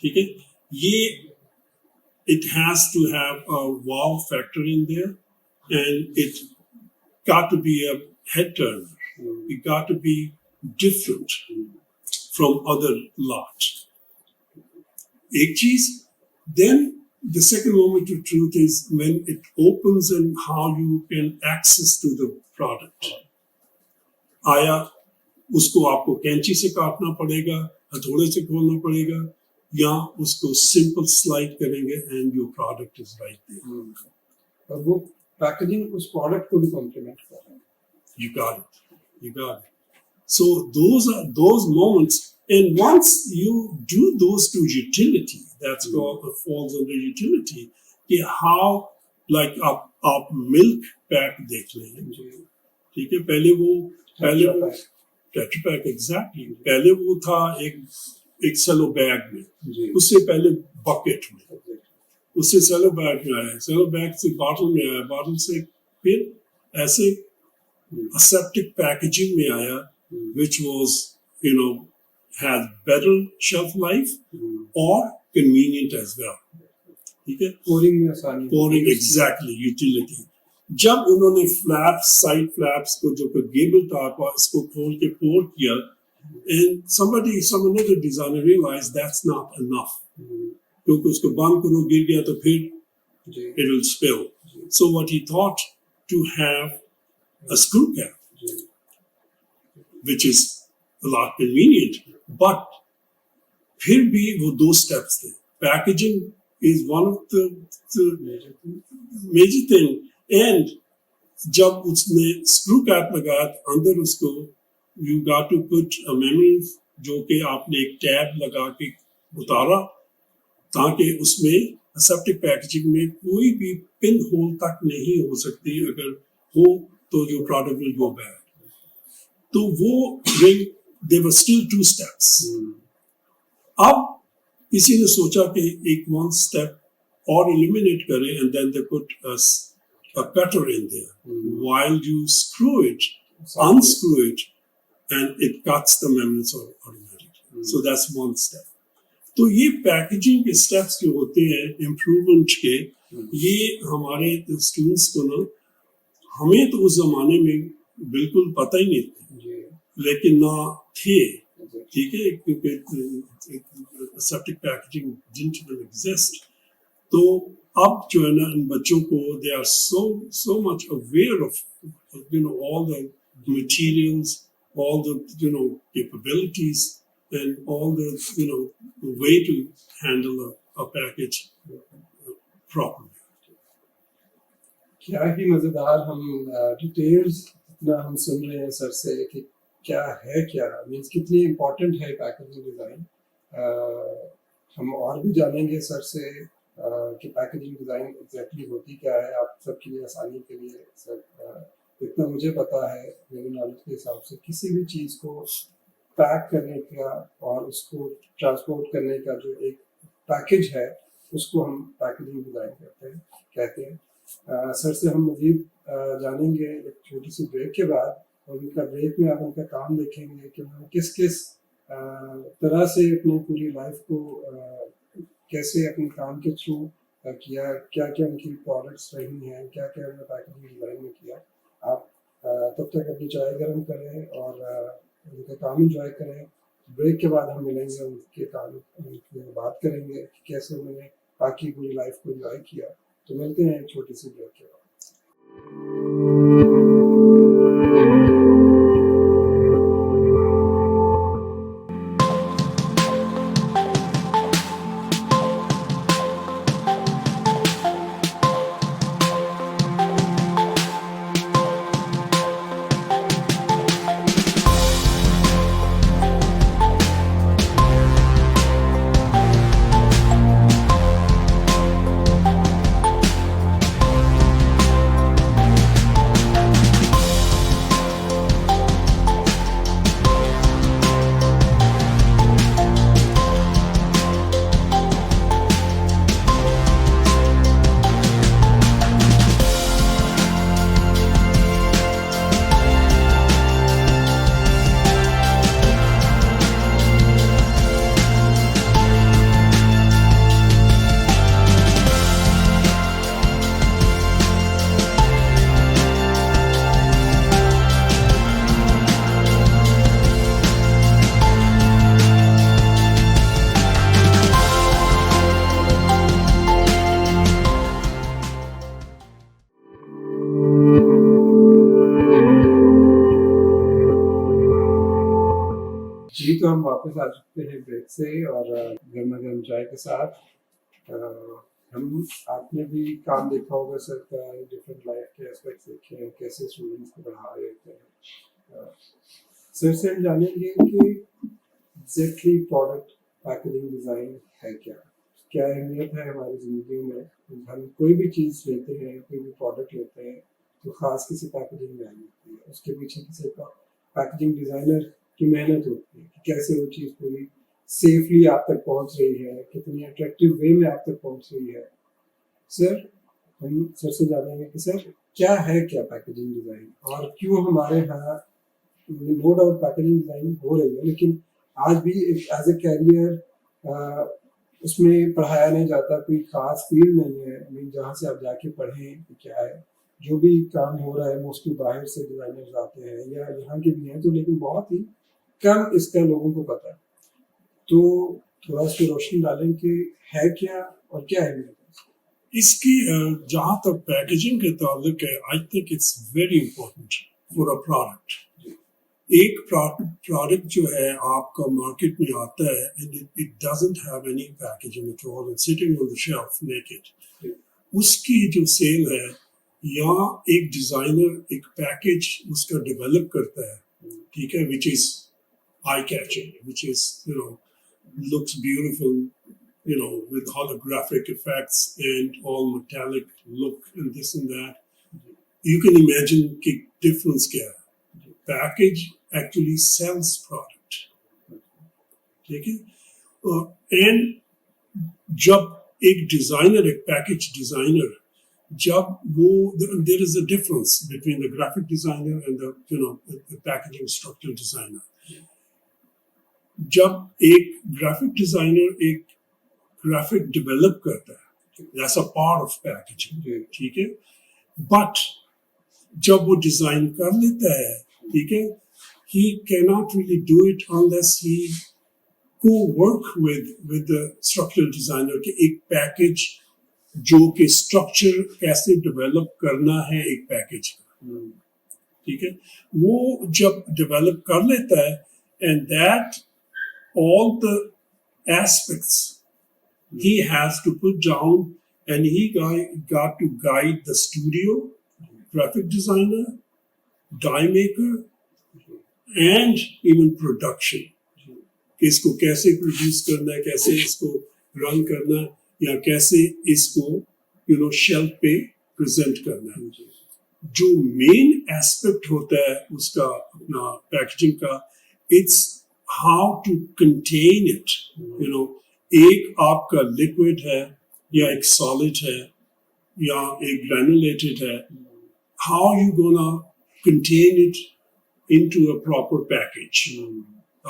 ठीक है, ये it has to have a wow factor in there, and it got to be a head turner. It got to be different from other lot. एक चीज. Then the second moment of truth is when it opens and how you can access to the product. आया उसको आपको कैंची से काटना पड़ेगा, हथौड़े से खोलना पड़ेगा, या उसको सिंपल स्लाइड करेंगे and your product is right there. और वो पैकेजिंग उस प्रोडक्ट को भी कॉम्प्लीमेंट कर रहा है. You got it. So those moments, and once you do those to utility, that's falls under utility. कि how, like आप milk pack देख लें, ठीक है, पहले वो Tetra Pak, exactly. पहले वो था एक सेलो बैग में, उससे पहले बकेट में, उससे सेलो बैग में आया, सेलो बैग से बॉटल में आया, बॉटल से फिर ऐसे aseptic packaging में आया, which was, has better shelf life or convenient as well. ठीक है, pouring exactly, utility. जब उन्होंने फ्लैप्स, साइड फ्लैप्स को जो गेबल टॉप इसको खोल के pour किया, and some other designer realized that's not enough. क्योंकि उसको बंद करो, गिर गया तो फिर it will spill. So what he thought, to have a screw cap, which is a lot convenient, but फिर भी वो 2 steps थे. Packaging is one of the major thing. And जब उसने screw cap लगाया, अंदर उसको you got to put a memory, जो कि आपने एक टैब लगा के उतारा, ताकि उसमें aseptic packaging में कोई भी पिन होल तक नहीं हो सकती. अगर हो तो your product will go bad. तो वो ring, there were still 2 steps. अब किसी ने सोचा कि एक 1 step और eliminate करें, and then they put a cutter in there. While you screw it, unscrew it, and it cuts the remnants automatically. So that's 1 step. तो ये पैकेजिंग के स्टेप्स जो होते हैं इम्प्रूवमेंट के, ये हमारे स्टूडेंट्स को ना, हमें तो उस जमाने में बिल्कुल पता ही नहीं था, लेकिन ना थे, ठीक है, क्योंकि aseptic packaging didn't even exist. तो अब जो है ना, इन बच्चों को they are so much aware of all the materials, all the capabilities and all the way to handle a package properly. क्या ही मज़ेदार हम डिटेल्स इतना हम सुन रहे हैं सर से कि क्या है क्या मीन्स कितनी इम्पोर्टेंट है पैकेजिंग डिज़ाइन. हम और भी जानेंगे सर से कि पैकेजिंग डिज़ाइन एग्जैक्टली होती क्या है. आप सबके लिए आसानी के लिए सर इतना मुझे पता है मेरे नॉलेज के हिसाब से किसी भी चीज़ को पैक करने का और उसको ट्रांसपोर्ट करने का जो एक पैकेज है उसको हम पैकेजिंग डिज़ाइन कहते हैं. सर से हम मज़ीद जानेंगे एक छोटी सी ब्रेक के बाद. और उनका ब्रेक में आप उनका काम देखेंगे कि उन्होंने किस किस तरह से अपनी पूरी लाइफ को कैसे अपने काम के थ्रू किया, क्या क्या उनकी प्रोडक्ट्स रही हैं, क्या क्या उन्होंने पैकेजिंग डिज़ाइन में किया. आप तब तक अपनी चाय गर्म करें और उनका काम इंजॉय करें. ब्रेक के बाद हम मिलेंगे, उनके काम उनकी बात करेंगे कि कैसे उन्होंने बाकी पूरी लाइफ को इंजॉय किया. तो मिलते हैं एक छोटी सी ब्रेक के बाद. तो हम वापस आ चुके हैं ब्रेक से और गर्मा गर्म चाय के साथ. हम आपने भी काम देखा होगा सर का, डिफरेंट लाइफ के एस्पेक्ट्स देखे हैं, कैसे स्टूडेंट्स को पढ़ा रहे होते हैं. सर से हम जानेंगे कि एग्जैक्टली प्रोडक्ट पैकेजिंग डिज़ाइन है क्या अहमियत है हमारी ज़िंदगी में. हम कोई भी चीज़ लेते हैं, कोई भी प्रोडक्ट लेते हैं तो ख़ास किसी पैकेजिंग में आई होती है. उसके पीछे किसी का पैकेजिंग डिज़ाइनर की मेहनत होती है कि कैसे वो चीज़ पूरी सेफली आप तक पहुंच रही है, कितनी अट्रैक्टिव वे में आप तक पहुंच रही है. सर हम सर से जानेंगे कि सर क्या है क्या पैकेजिंग डिज़ाइन और क्यों हमारे यहाँ नो डाउट पैकेजिंग डिज़ाइन हो रही है लेकिन आज भी एज ए कैरियर उसमें पढ़ाया नहीं जाता. कोई खास फील्ड नहीं है जहाँ से आप जाके पढ़ें कि क्या है. जो भी काम हो रहा है मोस्टली बाहर से डिज़ाइनर्स आते हैं या यहाँ के भी हैं तो लेकिन बहुत ही कम इसका लोगों को पता है. तो थोड़ा इस पर रोशनी डालें कि है क्या और क्या है इसकी. जहाँ तक पैकेजिंग के ताल्लुक है, I think it's very important for a product. एक प्रोडक्ट जो है आपका मार्केट में आता है and it doesn't have any packaging at all and sitting on the shelf naked, उसकी जो सेल है या एक डिजाइनर एक पैकेज उसका डेवलप करता है, ठीक है, which is eye catching, which is looks beautiful, with holographic effects and all metallic look and this and that. You can imagine कि difference क्या है. Package actually sells product, ठीक है. And जब एक डिजाइनर, एक पैकेज डिजाइनर, जब वो there is a difference between the graphic designer and the packaging structural designer. जब एक ग्राफिक डिजाइनर एक ग्राफिक डेवलप करता है, that's a part of packaging, ठीक है. बट जब वो डिजाइन कर लेता है, ठीक है, he cannot really do it unless he co-work with the structural designer कि एक पैकेज जो कि स्ट्रक्चर कैसे डेवलप करना है एक पैकेज का, ठीक है, वो जब डेवलप कर लेता है and that all the aspects he has to put down, and he got to guide the studio, graphic designer, die maker, and even production. इसको कैसे प्रोड्यूस करना है, कैसे इसको रन करना है, या कैसे इसको शेल्फ पे प्रेजेंट करना है. जो मेन एस्पेक्ट होता है उसका अपना पैकेजिंग का, it's how to contain it. एक आपका लिक्विड है या एक सॉलिड है या एक ग्रैनुलेटेड है, how you gonna contain it into a proper package.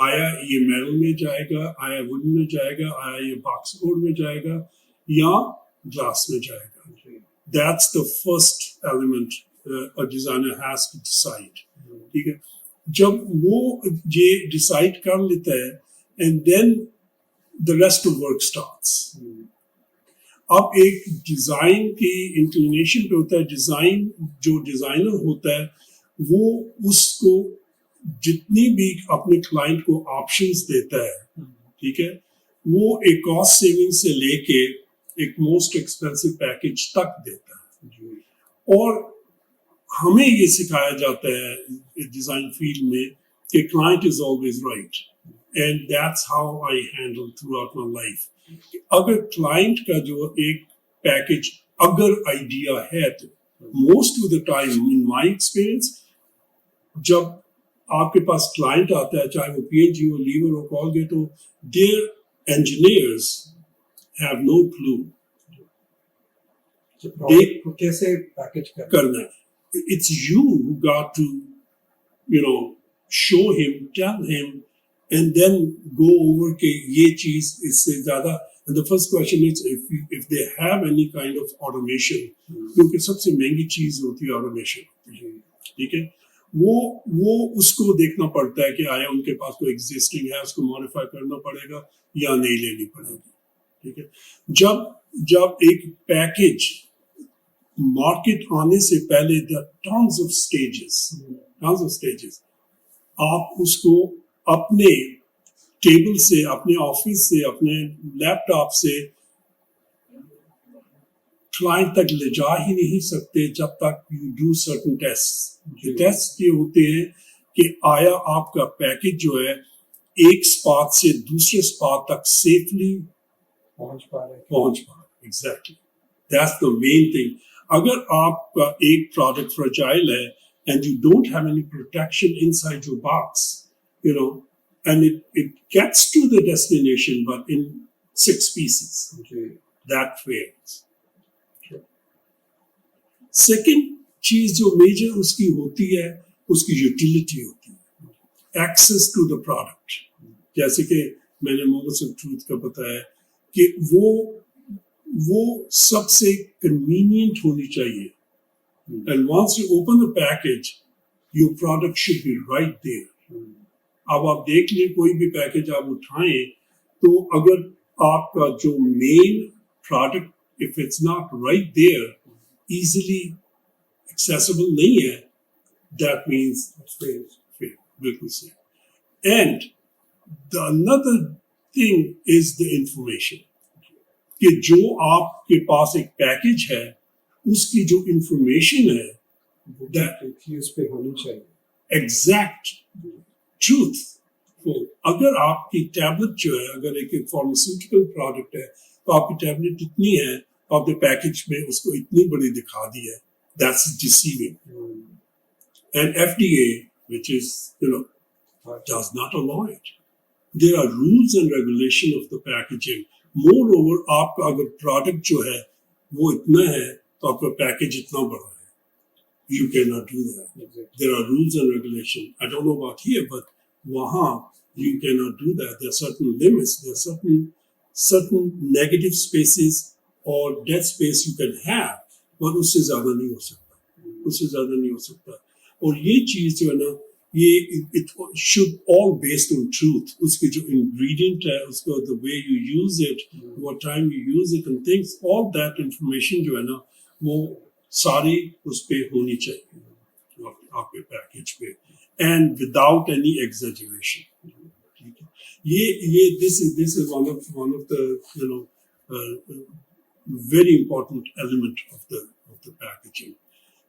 आया ये मेटल में जाएगा, आया वुडन में जाएगा, आया ये बॉक्स बोर्ड में जाएगा या ग्लास में जाएगा. That's the first element a designer has to decide. ठीक है, जब वो ये डिसाइड कर लेता है and then the rest of work starts. अब एक डिजाइन की इंक्लिनेशन पे होता है, डिजाइन जो डिजाइनर होता है वो उसको जितनी भी अपने क्लाइंट को ऑप्शंस देता है, ठीक है, वो एक कॉस्ट सेविंग से लेके एक मोस्ट एक्सपेंसिव पैकेज तक देता है. और हमें ये सिखाया जाता है डिजाइन फील्ड में कि client is always right, and that's how I handle through out my life. अगर क्लाइंट का जो एक पैकेज अगर आइडिया है तो most of the time in my experience जब आपके पास क्लाइंट आता है, चाहे वो पीएनजी हो, लीवर हो, कॉलगेट हो, their engineers have no clue कैसे पैकेज करना है. It's you who got to, show him, tell him, and then go over के ये चीज इससे ज्यादा. And the first question is if they have any kind of automation, क्योंकि सबसे महंगी चीज होती है automation. ठीक है, वो उसको देखना पड़ता है कि आया उनके पास कोई existing है, उसको modify करना पड़ेगा या नहीं लेनी पड़ेगी. ठीक है, जब एक पैकेज मार्केट आने से पहले there are tons of stages. आप उसको अपने टेबल से, अपने ऑफिस से, अपने लैपटॉप से क्लाइंट तक ले जा ही नहीं सकते जब तक you do certain test. Test ये होते हैं कि आया आपका पैकेज जो है एक स्पॉट से दूसरे स्पॉट तक सेफली पहुंच पा रहे. Exactly, that's the main thing. अगर आपका एक प्रोडक्ट फ्रेजाइल है and you don't have any protection inside your box, and it gets to the destination but in 6 pieces, that fails. Second चीज जो मेजर उसकी होती है उसकी यूटिलिटी होती है, एक्सेस टू द प्रोडक्ट. जैसे कि मैंने मोमेंट्स ऑफ ट्रूथ का बताया कि वो सबसे कन्वीनियंट होनी चाहिए. And once you open the package, your product should be right there. अब आप देख लें कोई भी पैकेज आप उठाएं तो अगर आपका जो main product if it's not right there, easily accessible नहीं है, that means it's fail. बिल्कुल सही. And the another thing is the information. कि जो आपके पास एक पैकेज है उसकी जो इंफॉर्मेशन है दैट उस पे होनी चाहिए, एग्जैक्ट ट्रूथ. अगर आपकी टैबलेट जो है, अगर एक फार्मास्यूटिकल प्रोडक्ट है तो आपकी टैबलेट इतनी है, आपने पैकेज में उसको इतनी बड़ी दिखा दी है, that's deceiving. And FDA, which is does not allow it. There are rules and regulation of the packaging. Moreover, आपका अगर प्रोडक्ट जो है वो इतना है तो आपका पैकेज इतना बड़ा है. You cannot do that. Exactly. There are rules and regulations. I don't know about here, but वहाँ you cannot do that. There are certain limits. There are certain negative spaces or dead space you can have, but उससे ज़्यादा नहीं हो सकता. और ये चीज़ जो है ना, ये it should all based on truth. उसके जो ingredient है, उसका the way you use it, what time you use it and things, all that information जो है ना वो सारी उस पे होनी चाहिए. आपके पैकेज पे, एंड विदाउट एनी एग्जेजरेशन. ये this is one of the you know very important element of the packaging,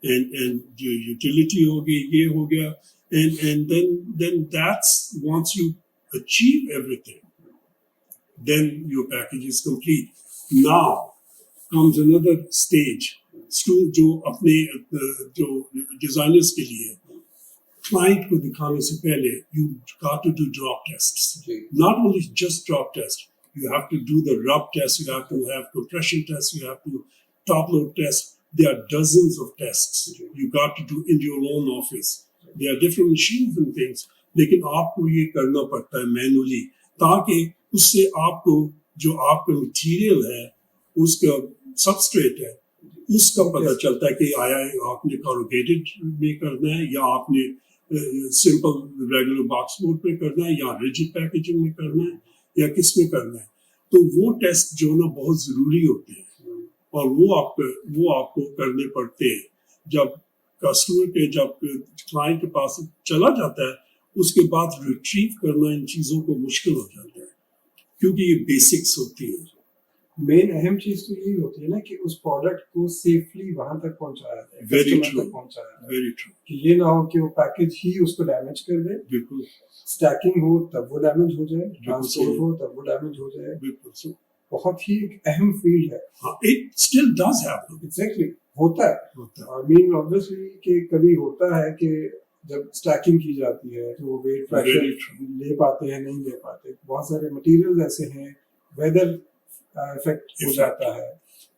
and the utility हो गई, ये हो गया, and then that's once you achieve everything, then your package is complete. Now comes another stage, जो अपने जो designers के लिए client को दिखाने से पहले you got to do drop tests. Not only just drop test. You have to do the rub test, you have to have compression tests, you have to top load test. There are dozens of tests you got to do in your own office. There are different machines and things. लेकिन आपको ये करना पड़ता है manually, ताकि उससे आपको जो आपका मटीरियल है, उसका सबस्ट्रेट है, उसका पता चलता है कि आया आपने corrugated में करना है या आपने सिंपल रेगुलर बॉक्स बोर्ड पे करना है या रिजिड पैकेजिंग में करना है या किस में करना है. तो वो टेस्ट जो ना बहुत जरूरी होते हैं और वो आपको करने पड़ते हैं. जब कस्टमर के जब क्लाइंट के पास चला जाता है, उसके बाद रिट्रीव करना इन चीज़ों को मुश्किल हो जाता है, क्योंकि ये बेसिक्स होती है. मेन अहम चीज तो यही होती है ना कि उस प्रोडक्ट को सेफली वहां तक पहुंचाया जाए, कस्टमर तक पहुंचाया जाए. Very true. कि ये ना हो कि वो पैकेज ही उसको डैमेज कर दे. बिल्कुल. स्टैकिंग हो तब वो डैमेज हो जाए, ट्रांसपोर्ट हो तब वो डैमेज हो जाए. बिल्कुल. बहुत ही एक अहम फील्ड है. It still does happen. Exactly होता है. आई मीन ऑब्वियसली कि कभी होता है कि जब स्टैकिंग की जाती है तो वो वेट फ्रैक्शन ले पाते हैं, नहीं ले पाते. बहुत सारे मटेरियल्स ऐसे हैं, वेदर इफेक्ट हो जाता है,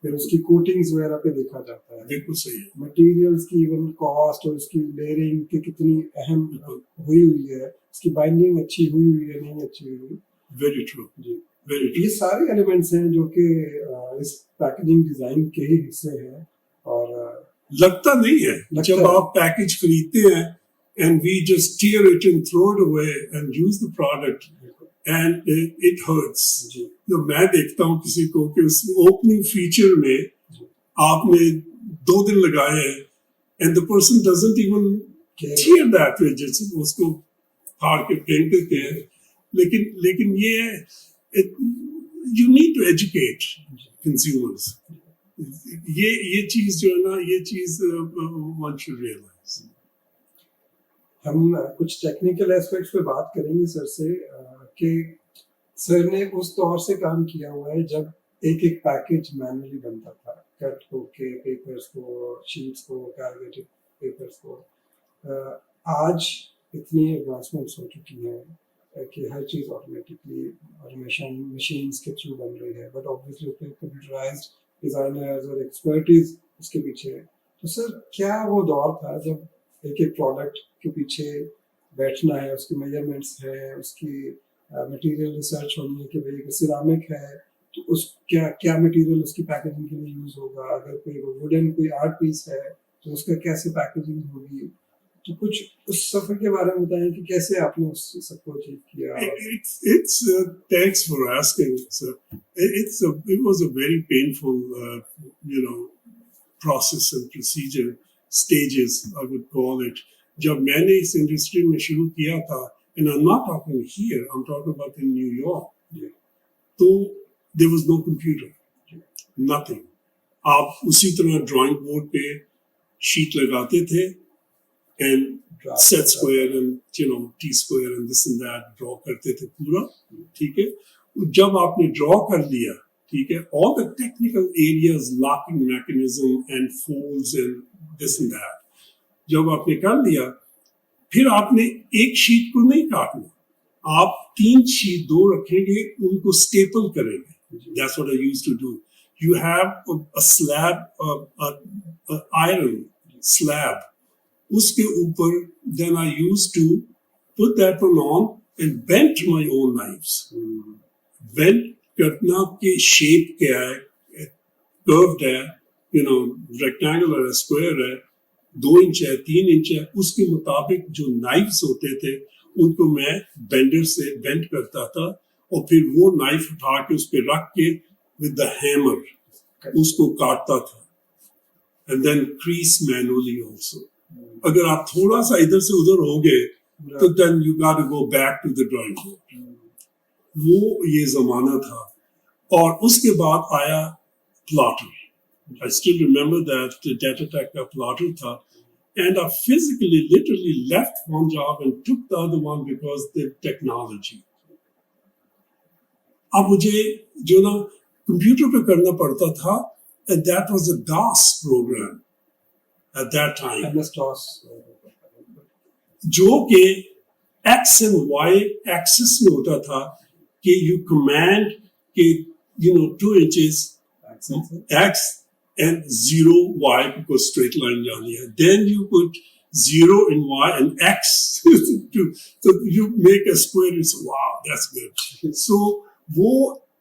फिर उसकी कोटिंग्स वगैरह पे देखा जाता है. बिल्कुल सही है. मटेरियल्स की इवन कॉस्ट और उसकी लेयरिंग की कितनी अहम हुई है, उसकी बाइंडिंग अच्छी हुई है, नहीं अच्छी हुई. वेरी ट्रू जी. Very true. ये सारे एलिमेंट्स हैं जो कि इस पैकेजिंग डिजाइन के ही हिस्से हैं. और लगता नहीं है जब आप पैकेज खरीदते हैं and we just tear it and throw it away and use the product and it hurts. तो मैं देखता हूँ किसी को कि उस ओपनिंग फीचर में आपने 2 दिन लगाए हैं and the person doesn't even tear that widget, उसको फाड़ के फेंक देते हैं. लेकिन ये you need to educate consumers. ये चीज जो है ना, ये चीज one should realize. हम कुछ टेक्निकल एस्पेक्ट्स पे बात करेंगे सर से कि सर ने उस दौर से काम किया हुआ है जब एक पैकेज मैनुअली बनता था, कट होके पेपर्स को, शीट्स को, कैलकुलेटेड पेपर्स को. आज इतनी एडवांसमेंट्स हो चुकी हैं कि हर चीज़ ऑटोमेटिकली ऑटोमेशन मशीन्स के थ्रू बन रही है, बट ऑब्वियसली उसमें कंप्यूटराइज्ड डिज़ाइनर्स और एक्सपर्टीज उसके पीछे है. तो सर क्या वो दौर था जब एक प्रोडक्ट के पीछे बैठना है, उसकी मेजरमेंट्स है, उसकी मटेरियल रिसर्च होनी है कि भाई सिरामिक है तो उस क्या मटेरियल उसकी पैकेजिंग के लिए यूज होगा, अगर कोई वुडन कोई आर्ट पीस है तो उसका कैसे पैकेजिंग होगी. तो कुछ उस सफर के बारे में बताएं कि कैसे आपने उस सबको अचीव किया. It's thanks for asking, sir. It was a very painful process and procedure, stages I would call it. जब मैंने इस इंडस्ट्री में शुरू किया था, and I'm not talking here, I'm talking about in New York, तो there was no computer, nothing. आप उसी तरह ड्राइंग बोर्ड पे शीट लगाते थे and set square and t square and this and that draw करते थे पूरा. ठीक है. जब आपने ड्रॉ कर लिया, ठीक है, all the technical areas, locking mechanism and folds and this and that, जब आपने कर लिया, फिर आपने एक शीट को नहीं काटना, आप 3 शीट 2 रखेंगे, उनको स्टेपल करेंगे. That's what I used to do. You have a slab, iron slab, उसके ऊपर then I used to put that one on and bent my own knives. Bent करना के shape क्या है, curved है, rectangular है, square है, 2 इंच है, 3 इंच है, उसके मुताबिक जो नाइफ्स होते थे उनको मैं बेंडर से बेंड करता था और फिर वो नाइफ उठा के उस पर रख के विद द हैमर उसको काटता था. And then crease manually also. अगर आप थोड़ा सा इधर से उधर हो गए तो then you got to go back to the drawing board. वो ये जमाना था. और उसके बाद आया plotter. I still remember that the data tech का plotter था, and I physically literally left one job and took the other one because the technology. अब मुझे जो ना कंप्यूटर पे करना पड़ता था, and that was a DOS program at that time. MS-DOS. जो कि X and Y axis में होता था कि you command कि 2 inches X and 0 Y because straight line जानी है. Then you put 0 in Y and X so you make a square. It's wow, that's good. So वो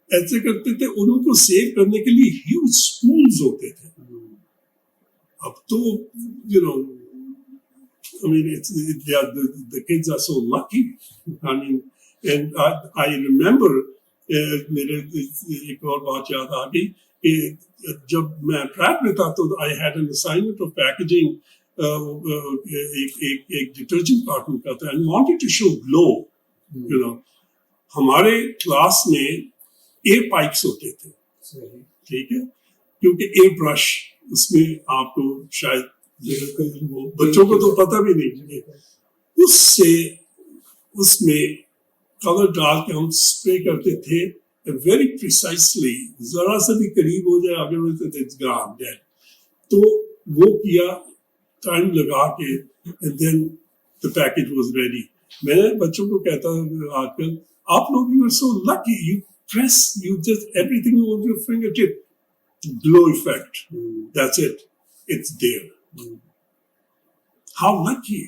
ऐसे करते थे. उनको सेव करने के लिए huge spools होते थे. अब तो I mean, the kids are so lucky. I mean, and I remember मेरे एक और बात याद आ गई कि जब मैं ट्रैक में था तो I had an assignment of packaging एक डिटर्जेंट कार्टून का था and wanted to show glow. हमारे क्लास में एयर पाइप्स होते थे, ठीक है, क्योंकि एयर ब्रश उसमें आपको शायद बच्चों को तो पता भी नहीं, उसमें कलर डाल के हम स्प्रे करते थे वेरी प्रिसाइसली. जरा सा भी करीब हो जाए आगे बढ़ते थे तो वो किया टाइम लगा के and then the package was ready. मैं बच्चों को कहता हूँ आजकल आप लोग you are so lucky, you press, you just everything on your fingertip, glow effect, that's it, it's there. How lucky,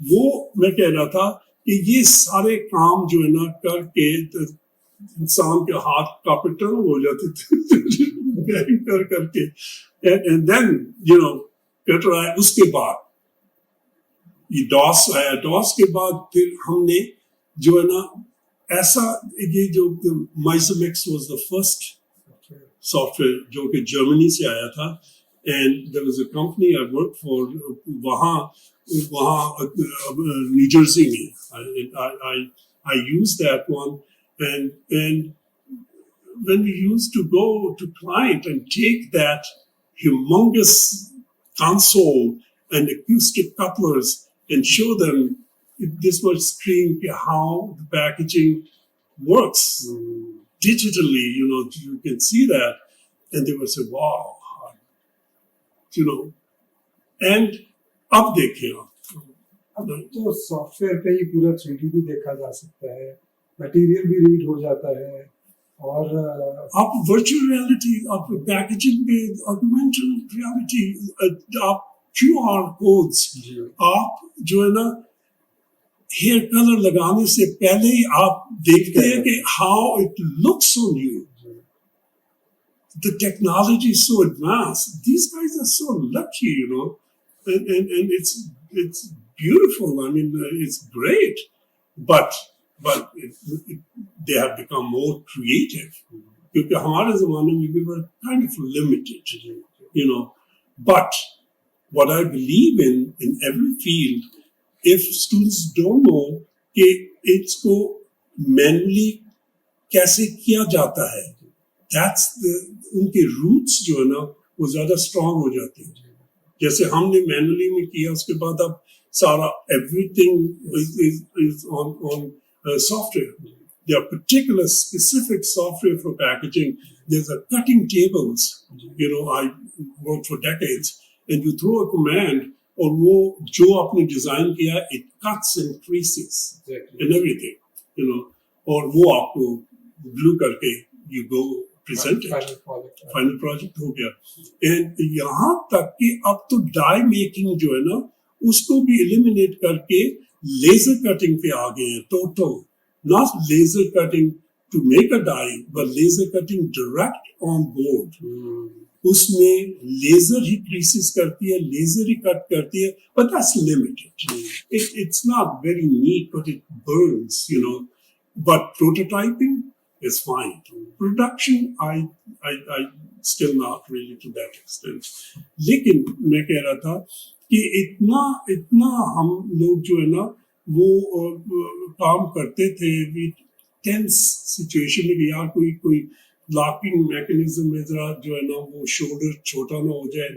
वो मैं कह रहा था कि ये सारे काम जो है ना करके इंसान के हाथ कांपे हो जाते थे करके and then कटर आया. उसके बाद ये डॉस आया. डॉस के बाद फिर हमने जो है ना ऐसा ये जो माइसोमिक्स वाज द फर्स्ट सॉफ्टवेयर जो कि जर्मनी से आया था. And there was a company I worked for वहाँ New Jersey में. I used that one and when we used to go to client and take that humongous console and acoustic couplers and show them this much screen how the packaging works digitally, you can see that, and they would say, wow. And अब देखें अब तो software पे ही पूरा 3D भी देखा जा सकता है, मटेरियल भी रीड हो जाता है, और आप वर्चुअल रियलिटी, आप पैकेजिंग पे ऑगमेंटेड रियलिटी, आप QR कोड्स, आप जो है ना हेयर कलर लगाने से पहले ही आप देखते हैं कि how it looks on you. The technology is so advanced. These guys are so lucky, and it's beautiful. I mean, it's great, but they have become more creative. Because हमारे ज़माने में we were kind of limited, But what I believe in every field, if students don't know कि इसको manually कैसे किया जाता है, that's उनके रूट्स जो है ना वो ज्यादा स्ट्रांग हो जाते हैं. जैसे हमने मैनुअली में किया, उसके बाद अब सारा everything is on software. There are particular specific software for packaging. There's a cutting tables. I worked for decades, and you throw a command, और वो जो आपने डिजाइन किया, it cuts and creases and everything. और वो आपको glue करके you go present it. Final project हो गया. And यहाँ तक कि अब तो डाई मेकिंग जो है ना उसको भी एलिमिनेट करके लेजर कटिंग पे आ गए हैं. Total not laser cutting to make a die but laser cutting direct on board. उसमें लेजर ही क्रीसेस करती है, लेजर ही कट करती है, but that's limited. It's not very neat, but it burns, But prototyping is fine. Production, I still not really to that extent. लेकिन मैं कह रहा था कि इतना हम लोग जो है ना वो काम करते थे भी टेंस सिचुएशन में कि यार कोई लॉकिंग मैकेनिज्म में जरा जो है ना वो शोल्डर छोटा ना हो जाए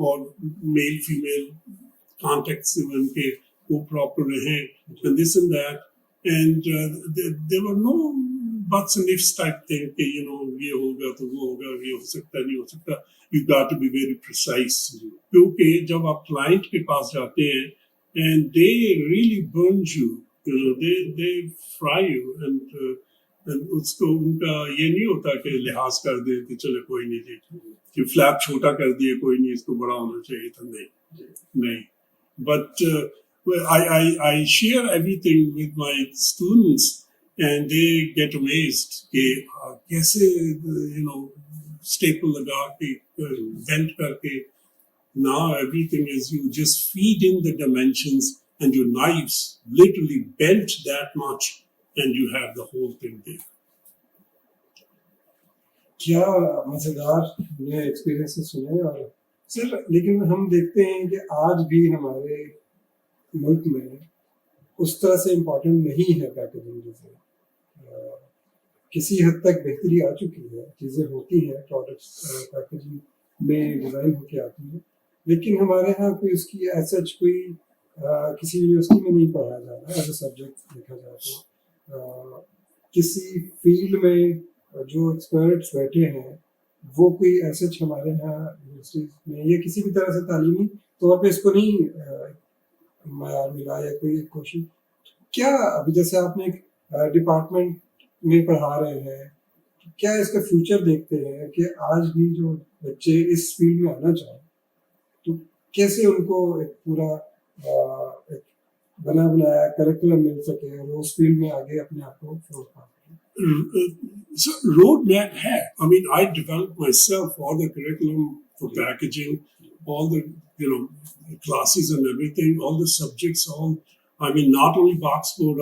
और मेल फीमेल कॉन्टेक्ट से उनके वो प्रॉपर रहे and this and that and there were no buts and ifs type thing कि you know ये होगा तो वो होगा ये हो सकता नहीं हो सकता you got to be very precise क्योंकि जब आप क्लाइंट के पास जाते हैं and they really burn you know they fry you and उसको उनका ये नहीं होता कि लिहाज कर दे कि चलो कोई नहीं जी कि फ्लैप छोटा कर दिए कोई नहीं इसको बड़ा होना चाहिए था नहीं but well, I share everything with my students and they get amazed कि कैसे you know staple लगा के bend करके now everything is you just feed in the dimensions and your knives literally bent that much and you have the whole thing there. क्या मजेदार नए experiences सुने और सर लेकिन हम देखते हैं कि आज भी हमारे मुल्क में उस तरह से इम्पोर्टेंट नहीं है पैकेजिंग जैसे किसी हद तक बेहतरी आ चुकी है चीज़ें होती हैं प्रोडक्ट्स पैकेजिंग में डिज़ाइन होके आती हैं लेकिन हमारे यहाँ कोई उसकी एज कोई किसी यूनिवर्सिटी में नहीं पढ़ाया जा रहा एज ए सब्जेक्ट देखा जाए तो किसी फील्ड में जो एक्सपर्ट्स बैठे हैं वो कोई ऐसे हमारे यहाँ यूनिवर्सिटीज में या किसी भी तरह से तालीमी तौर पे इसको नहीं मायार मिला या कोई कोशिश क्या अभी जैसे आपने एक डिपार्टमेंट में पढ़ा रहे हैं क्या इसका फ्यूचर देखते हैं कि आज भी जो बच्चे इस फील्ड में आना चाहें तो कैसे उनको एक पूरा एक बना बनाया करिकुलम मिल सके और उस फील्ड में आगे अपने आप को फ्लोर पा So roadmap है. I mean, I developed myself all the curriculum for packaging, all the classes and everything, all the subjects. I mean, not only box board.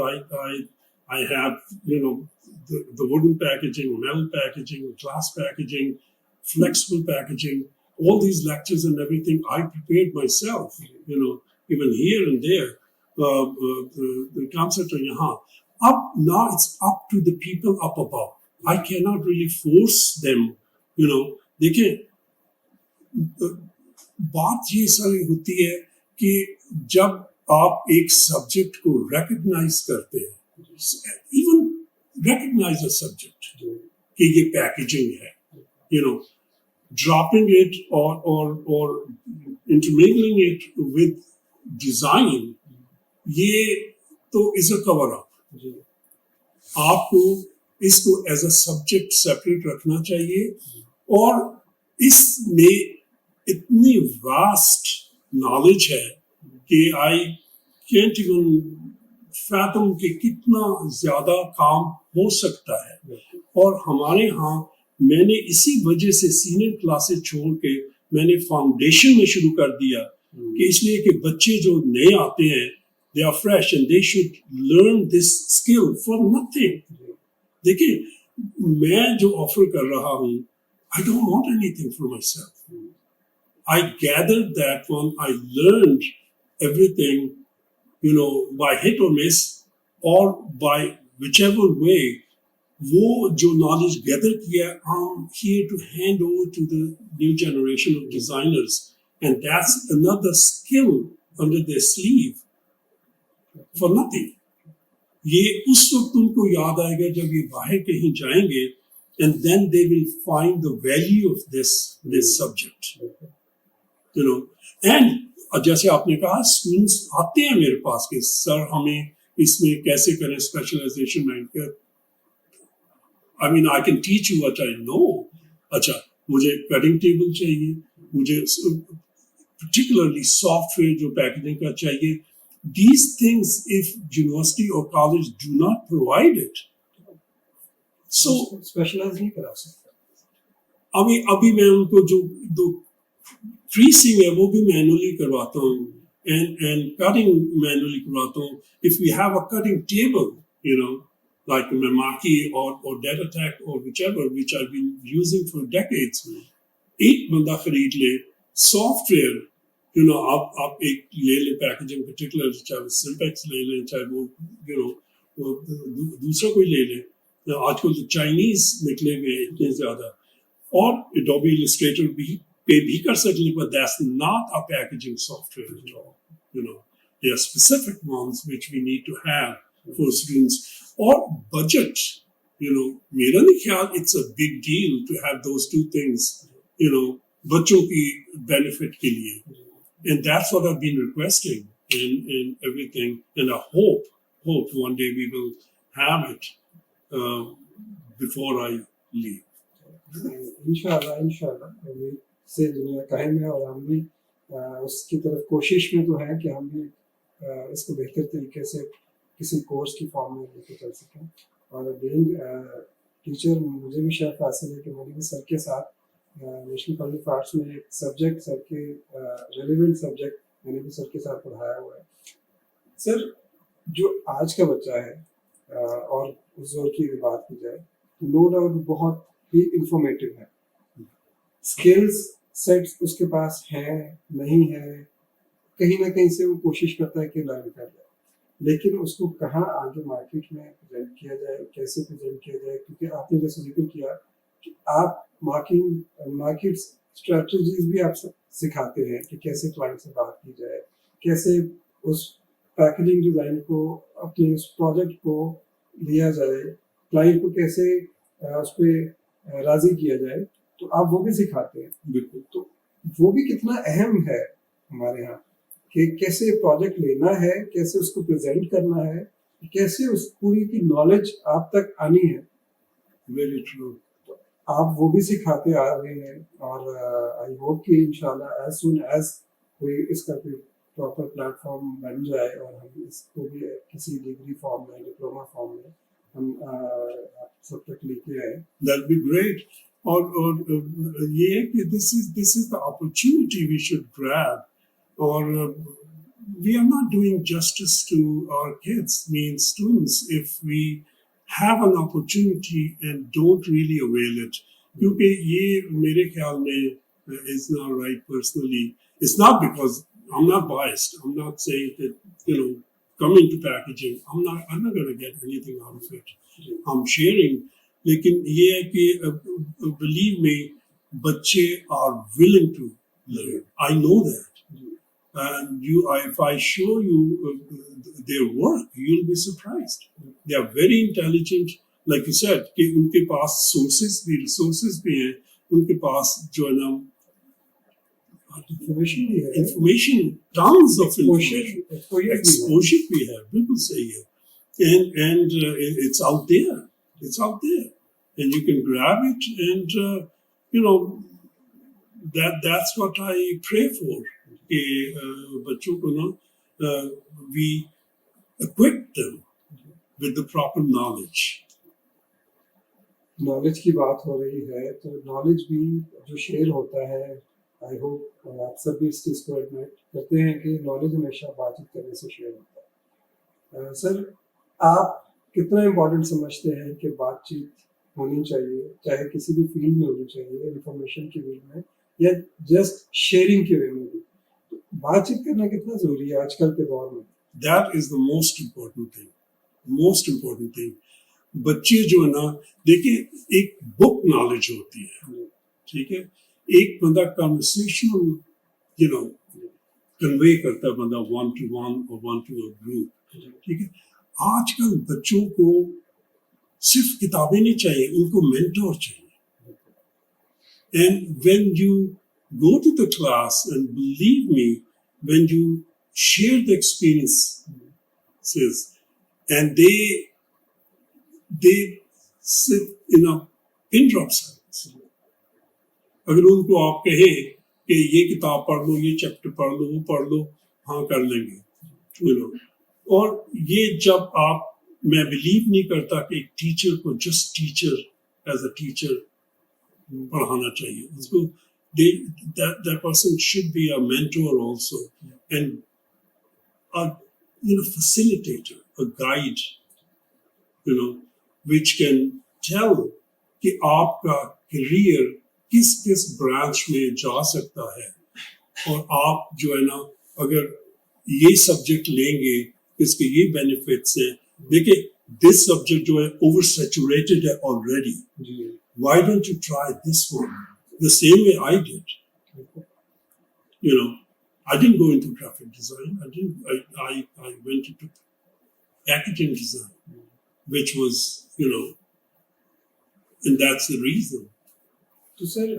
I have the wooden packaging, metal packaging, glass packaging, flexible packaging. All these lectures and everything I prepared myself. Even here and there. The concept of यहाँ. Now it's up to the people up above. I cannot really force them, देखिए बात ये सारी होती है कि जब आप एक सब्जेक्ट को recognize करते हैं, even recognize a subject कि ये packaging है, dropping it or intermingling it with design, ये तो is a cover up. आपको इसको एज अ सब्जेक्ट सेपरेट रखना चाहिए और इसमें इतनी वास्ट नॉलेज है कि आई कैंट इवन फैथम कि कितना ज्यादा काम हो सकता है और हमारे यहाँ मैंने इसी वजह से सीनियर क्लासेस छोड़ के मैंने फाउंडेशन में शुरू कर दिया कि इसलिए कि बच्चे जो नए आते हैं they are fresh and they should learn this skill for nothing. देखिए, मैं जो ऑफर कर रहा हूँ, I don't want anything for myself. I gathered that one, I learned everything, by hit or miss or by whichever way. वो जो knowledge gather किया, I'm here to hand over to the new generation of designers, and that's another skill under their sleeve. For nothing. ये उस वक्त उनको याद आएगा जब ये बाहर कहीं जाएंगे and then they will find the value of this subject. And जैसे आपने कहा students आते हैं मेरे पास कि सर हमें इसमें कैसे करें specialization में I mean I can teach you what I know. अच्छा मुझे cutting table चाहिए मुझे particularly software जो packaging का चाहिए These things, if university or college do not provide it, so specialize नहीं करा सकते. अभी मैं उनको जो creasing है वो भी manually करवाता हूँ and cutting manually करवाता हूँ. If we have a cutting table, like Memaki or DataTech or whichever, which I've been using for decades. एक बंदा खरीद ले सॉफ्टवेयर, आप एक ले ले पैकेजिंग पर्टिकुलर, चाहे वो सिंपेक्स ले लें, चाहे वो दूसरा कोई ले लें. आजकल तो चाइनीज निकले हुए इतने ज्यादा, और एडोबी इलस्ट्रेटर भी कर सकते हैं, but that's not a packaging software at all. There are specific ones which we need to have for students. Or budget, मेरा नहीं ख्याल it's a big deal to have those two things, बच्चों की benefit के लिए. And that's what I've been requesting in everything. And I hope one day we will have it before I leave. इंशाल्लाह उम्मीद से दुनिया कायम है, और हम भी उसकी तरफ कोशिश में तो है कि हम भी इसको बेहतर तरीके से किसी कोर्स की फॉर्म में लेके चल सकें. और बीइंग टीचर मुझे भी शर्फ हासिल है कि मैंने भी सर के साथ नेशनल कॉलेज ऑफ आर्ट्स में एक सब्जेक्ट, सर के रेलेवेंट सब्जेक्ट मैंने भी सर के साथ पढ़ाया हुआ है. सर, जो आज का बच्चा है और उस दौर की बात की जाए तो नो डाउट बहुत ही इंफॉर्मेटिव है. स्किल्स सेट्स उसके पास है नहीं है, कहीं ना कहीं से वो कोशिश करता है कि लर्न कर ले, लेकिन उसको कहाँ आगे मार्केट में प्रेजेंट किया जाए, कैसे प्रेजेंट किया जाए. क्योंकि आपने जैसे जिक्र किया कि आप मार्केट स्ट्रेटजीज भी आप सिखाते हैं कि कैसे क्लाइंट से बात की जाए, कैसे उस पैकेजिंग डिज़ाइन को, अपने उस प्रोजेक्ट को लिया जाए, क्लाइंट को कैसे उस पर राज़ी किया जाए, तो आप वो भी सिखाते हैं. बिल्कुल. तो वो भी कितना अहम है हमारे यहाँ कि कैसे प्रोजेक्ट लेना है, कैसे उसको प्रेजेंट करना है, कैसे उस पूरी की नॉलेज आप तक आनी है. Very true. तो आप वो भी सिखाते आ रहे हैं, और आई होप कि इंशाल्लाह एज सून एज कोई इसका कोई प्रॉपर प्लेटफॉर्म बन जाए और हम इसको भी किसी डिग्री फॉर्म में, डिप्लोमा फॉर्म में हम आप सब तक लेके आए. That'd be great. और ये है कि this is the opportunity we should grab. Or we are not doing justice to our kids, students, if we have an opportunity and don't really avail it. क्योंकि ये मेरे ख्याल में is not right personally. It's not because I'm not biased. I'm not saying that coming to packaging, I'm not going to get anything out of it. I'm sharing. लेकिन ये है कि believe me, बच्चे are willing to learn. I know that. And if I show you their work, you'll be surprised. They are very intelligent. Like you said, कि उनके पास resources भी हैं, उनके पास जो है ना information, tons of information, exposure भी है, बिल्कुल सही है. And it's out there, and you can grab it, and that's what I pray for. बच्चों को we equip them with the proper knowledge. Knowledge की बात हो रही है तो नॉलेज भी जो शेयर होता है, आई होप आप सब भी इस चीज़ को एडमिट करते हैं कि नॉलेज हमेशा बातचीत करने से शेयर होता है. सर, आप कितना इम्पोर्टेंट समझते हैं कि बातचीत होनी चाहिए, चाहे किसी भी फील्ड में होनी चाहिए, इंफॉर्मेशन की फील्ड में या जस्ट शेयरिंग के वे में भी, बातचीत करना कितना जरूरी है आजकल के दौर में? That is the most important thing. बच्चे जो है ना, देखिए एक बुक नॉलेज होती है, ठीक है, एक बंदा कन्वर्सेशनल कन्वे करता है, बंदा 1-to-1 और 1-to-a-group, ठीक है. आजकल बच्चों को सिर्फ किताबें नहीं चाहिए, उनको मेंटोर चाहिए. And when you go to the class, and believe me, when you share the experiences and they sit in a pin drop silence. अगर उनको आप कहें कि ये किताब पढ़ लो, ये चैप्टर पढ़ लो, वो पढ़ लो, हाँ कर लेंगे. और ये जब आप, मैं बिलीव नहीं करता कि एक टीचर को just teacher as a teacher पढ़ाना चाहिए. उसको that person should be a mentor also, and a facilitator, a guide, which can tell कि आपका career किस किस branch में जा सकता है और आप जो है ना अगर ये subject लेंगे इसके ये benefits हैं देखिए this subject जो है oversaturated है already why don't you try this one the same way I did you know I didn't go into graphic design I went into packaging design which was you know and that's the reason तो sir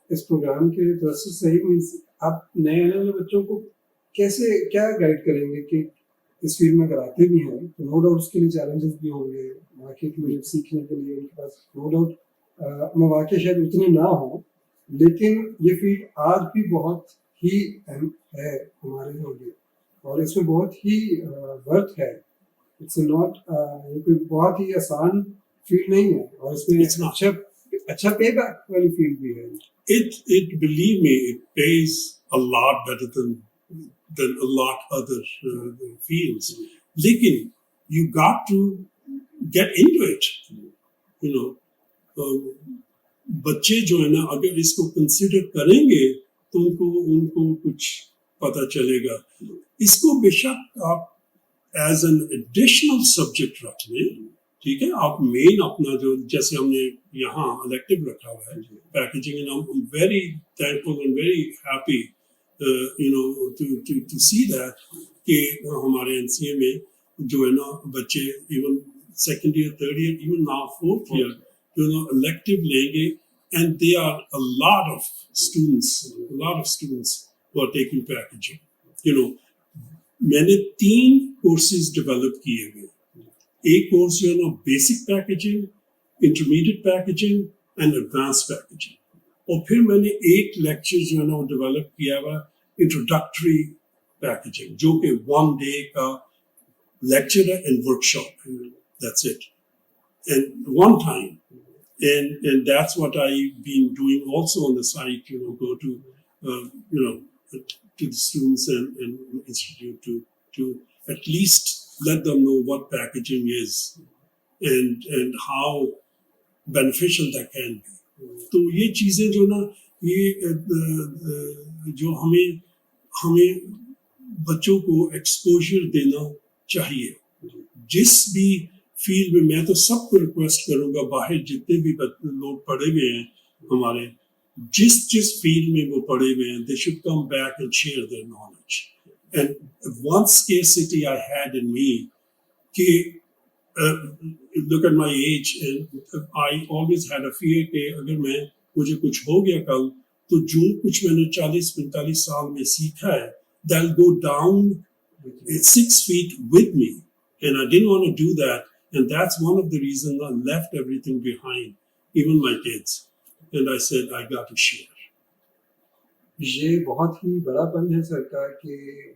इस programme के तरफ से सही means आप नए आने वाले बच्चों को कैसे क्या गाइड करेंगे कि इस फील्ड में अगर आते भी हैं तो नो डाउट उसके लिए चैलेंजेस भी होंगे मार्केट में सीखने के लिए उनके पास नो डाउट मौके शायद उतने ना हो लेकिन ये फील्ड आज भी बहुत ही अहम है हमारे लिए और इसमें बहुत ही वर्थ है इट्स नॉट ये कोई बहुत ही आसान फील्ड नहीं है और इसमें अच्छा पे बैक वाली फील्ड भी है it believe me it pays a lot better than a lot other fields lekin you got to get into it you know बच्चे जो है ना अगर इसको कंसीडर करेंगे तो उनको कुछ पता चलेगा इसको बेशक आप एज एन एडिशनल सब्जेक्ट रख लें ठीक है आप मेन अपना जो जैसे हमने यहाँ इलेक्टिव रखा हुआ है packaging and I am very thankful and very happy you know to see that कि हमारे एनसीए में जो है ना बच्चे even second year third year even now fourth year जो ना इलेक्टिव लेंगे and they are a lot of students who are taking packaging you know मैंने 3 कोर्सेज डेवलप किए हुए एक कोर्स जो है ना basic packaging intermediate packaging and advance packaging और फिर मैंने एक लेक्चर जो है ना वो डेवलप किया हुआ इंट्रोडक्टरी पैकेजिंग जो कि 1 डे का लेक्चर है and workshop that's it and one time and that's what I've been doing also on the site you know go to you know to the students and institute to at least let them know what packaging is and how beneficial that can be तो ये चीजें जो ना ये जो हमें बच्चों को एक्सपोजर देना चाहिए जिस भी फील्ड में मैं तो सबको रिक्वेस्ट करूंगा बाहर जितने भी लोग पढ़े हुए हैं हमारे जिस फील्ड में वो पढ़े हुए हैं they should come back and share their knowledge and one scarcity I had in me कि look at my age and I always had a fear कि अगर मुझे कुछ हो गया कल तो जो कुछ मैंने 40-45 साल में सीखा है that'll go down 6 feet with me and I didn't want to do that and that's one of the reasons I left everything behind even my kids and I said I got to share ये बहुत ही बड़ा पन है सरकार कि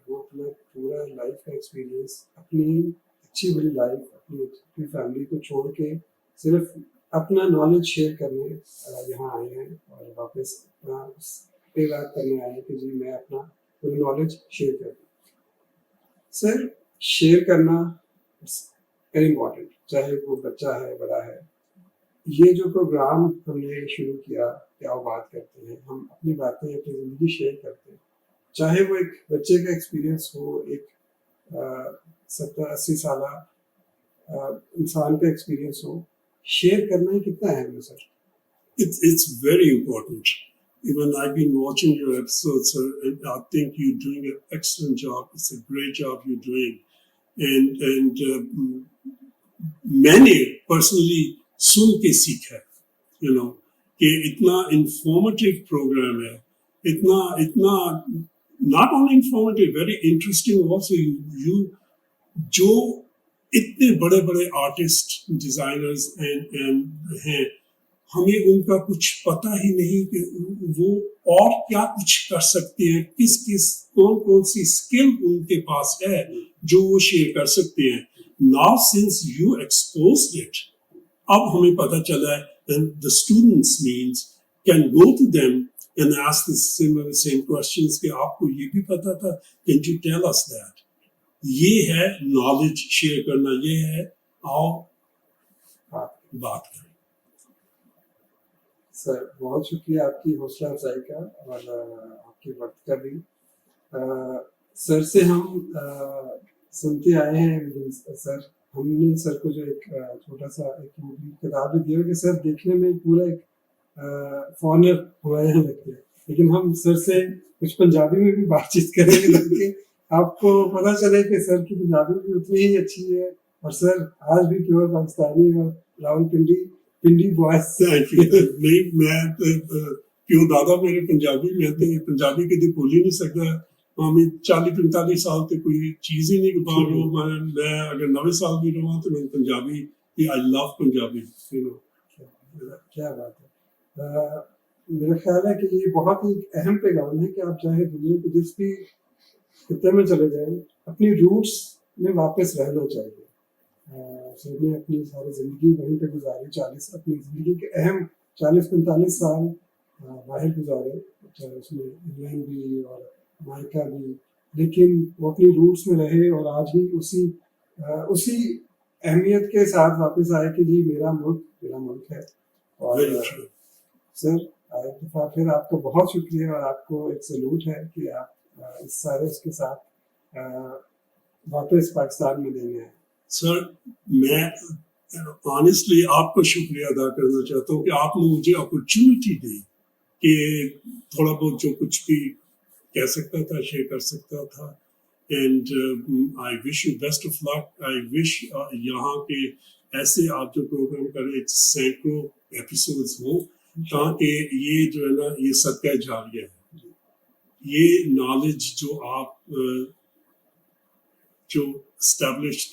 वो अपना पूरा लाइफ का एक्सपीरियंस अपनी अच्छी बड़ी लाइफ अपनी फैमिली को छोड़ के सिर्फ अपना नॉलेज शेयर करने यहाँ आए हैं और वापस अपना पे बात करने आए हैं कि जी मैं अपना पूरी नॉलेज शेयर कर सर शेयर करना वेरी इम्पोर्टेंट चाहे वो बच्चा है बड़ा है ये जो प्रोग्राम हमने शुरू किया क्या बात करते हैं हम अपनी बातें अपनी ज़िंदगी शेयर करते हैं चाहे वो एक बच्चे का एक्सपीरियंस हो एक 70-80 साल इंसान का एक्सपीरियंस हो शेयर करना ही कितना अहम है sir it's very important even I've been watching your episodes sir, and I think you're doing an excellent job it's a great job you're doing and मैंने personally सुन के सीखा you know कि इतना informative program है इतना not only informative very interesting also you जो इतने बड़े आर्टिस्ट डिजाइनर्स एंड हैं हमें उनका कुछ पता ही नहीं कि वो और क्या कुछ कर सकते हैं किस कौन सी स्किल उनके पास है जो वो शेयर कर सकते हैं now since you exposed it अब हमें पता चला है and the students means can go to them and ask the same questions कि आपको ये भी पता था can you tell us that ये है knowledge share करना ये है आओ बात करें। सर बहुत शुक्रिया आपकी हौसला अफजाई का और आपके वक्त का भी। सर से हम सुनते आए हैं, लेकिन सर हमने सर को जो एक छोटा सा एक किताब भी दी है कि सर देखने में पूरा एक फॉरनर हमारे यहाँ लगते हैं, लेकिन हम सर से कुछ पंजाबी में भी बातचीत करेंगे ताकि आपको पता चले कि सर की पंजाबी भी उतनी ही अच्छी है और सर आज भी प्योर पाकिस्तानी और रावलपिंडी पिंडी बॉयज। नहीं मैं क्यों दादा मेरे पंजाबी, मैं तो पंजाबी कभी भूल ही नहीं सकता। मैं 40-45 साल तक कोई चीज ही नहीं पा रहा। मैं अगर 9 साल भी रहा तो मैं Punjabi, I love Punjabi, you know. क्या बात है। मेरा ख्याल है कि ये बहुत ही अहम पैगाम है कि आप चाहे दुनिया के जिस भी खिते में चले जाएं, अपनी रूट्स में वापस रहना चाहिए। सर ने अपनी सारी ज़िंदगी वहीं पे गुजारी, 40 अपनी ज़िंदगी के अहम 40-45 साल बाहर गुजारे, चाहे उसमें इंग्लैंड भी और अमेरिका भी, लेकिन वो अपनी रूट्स में रहे और आज भी उसी अहमियत के साथ वापस आए कि जी मेरा मुल्क है। और सर एक दफ़ा फिर आपको बहुत शुक्रिया और आपको एक सैल्यूट है कि आप इस सारे उसके साथ वापस पाकिस्तान में देंगे। सर मैं ऑनेस्टली आपको शुक्रिया अदा करना चाहता हूँ कि आपने मुझे अपॉर्चुनिटी दी कि थोड़ा बहुत जो कुछ भी कह सकता था शेयर कर सकता था। And I wish you best of luck. I wish यहाँ के ऐसे आप जो प्रोग्राम करें सैकड़ों एपिसोड्स हो, ताकि ये जो है ना ये सदका जारिया है। ये नॉलेज जो आप जो एस्टैब्लिश्ड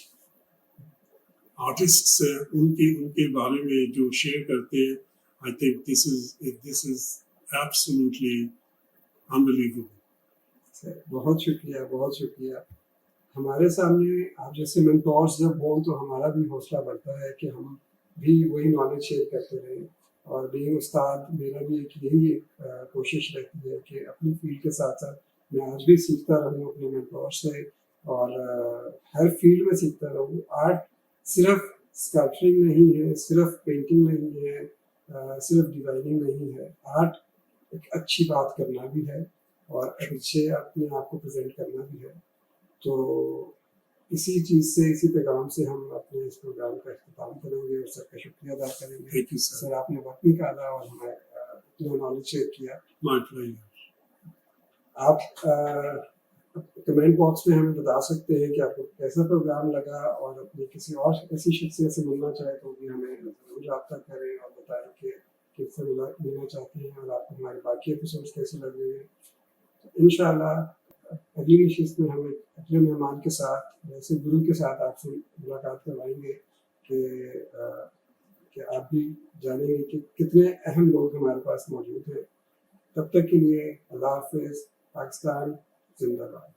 आर्टिस्ट्स हैं उनके बारे में जो शेयर करते हैं, I think this is absolutely unbelievable. बहुत शुक्रिया। हमारे सामने आप जैसे मेंटोर्स जब हों तो हमारा भी हौसला बढ़ता है कि हम भी वही नॉलेज शेयर करते रहें। और बीइंग उस्ताद मेरा भी यही कोशिश रहती है कि अपनी फील्ड के साथ साथ मैं आज भी सीखता रहूँ अपने मेंटोर से और हर फील्ड में सीखता रहूँ। आर्ट सिर्फ स्कल्पचरिंग नहीं है, सिर्फ पेंटिंग नहीं है, सिर्फ डिजाइनिंग नहीं है। आर्ट एक अच्छी बात करना भी है और अच्छे अपने आप को प्रेजेंट करना भी है। तो इसी चीज़ से, इसी पैगाम से हम अपने इस प्रोग्राम का इख्तिताम करेंगे और सर का शुक्रिया अदा करेंगे। थैंक यू सर, आपने वक्त निकाला और हमें इतना नॉलेज शेयर किया। आप कमेंट बॉक्स में हमें बता सकते हैं कि आपको कैसा प्रोग्राम लगा और अपनी किसी और ऐसी शख्सियत से मिलना चाहे तो भी हमें ज़रूर रब्ता करें और बताएं कि किससे मिलना चाहते हैं और आपको हमारे बाकी एपिसोड्स कैसे लग रहे हैं। तो इंशाल्लाह अगली नशिस्त में हम एक अपने मेहमान के साथ, ऐसे गुरु के साथ आपसे मुलाकात करवाएंगे कि आप भी जानेंगे कि कितने अहम लोग हमारे पास मौजूद हैं। तब तक के लिए अल्लाह हाफिज़। पाकिस्तान जिंदाबाद।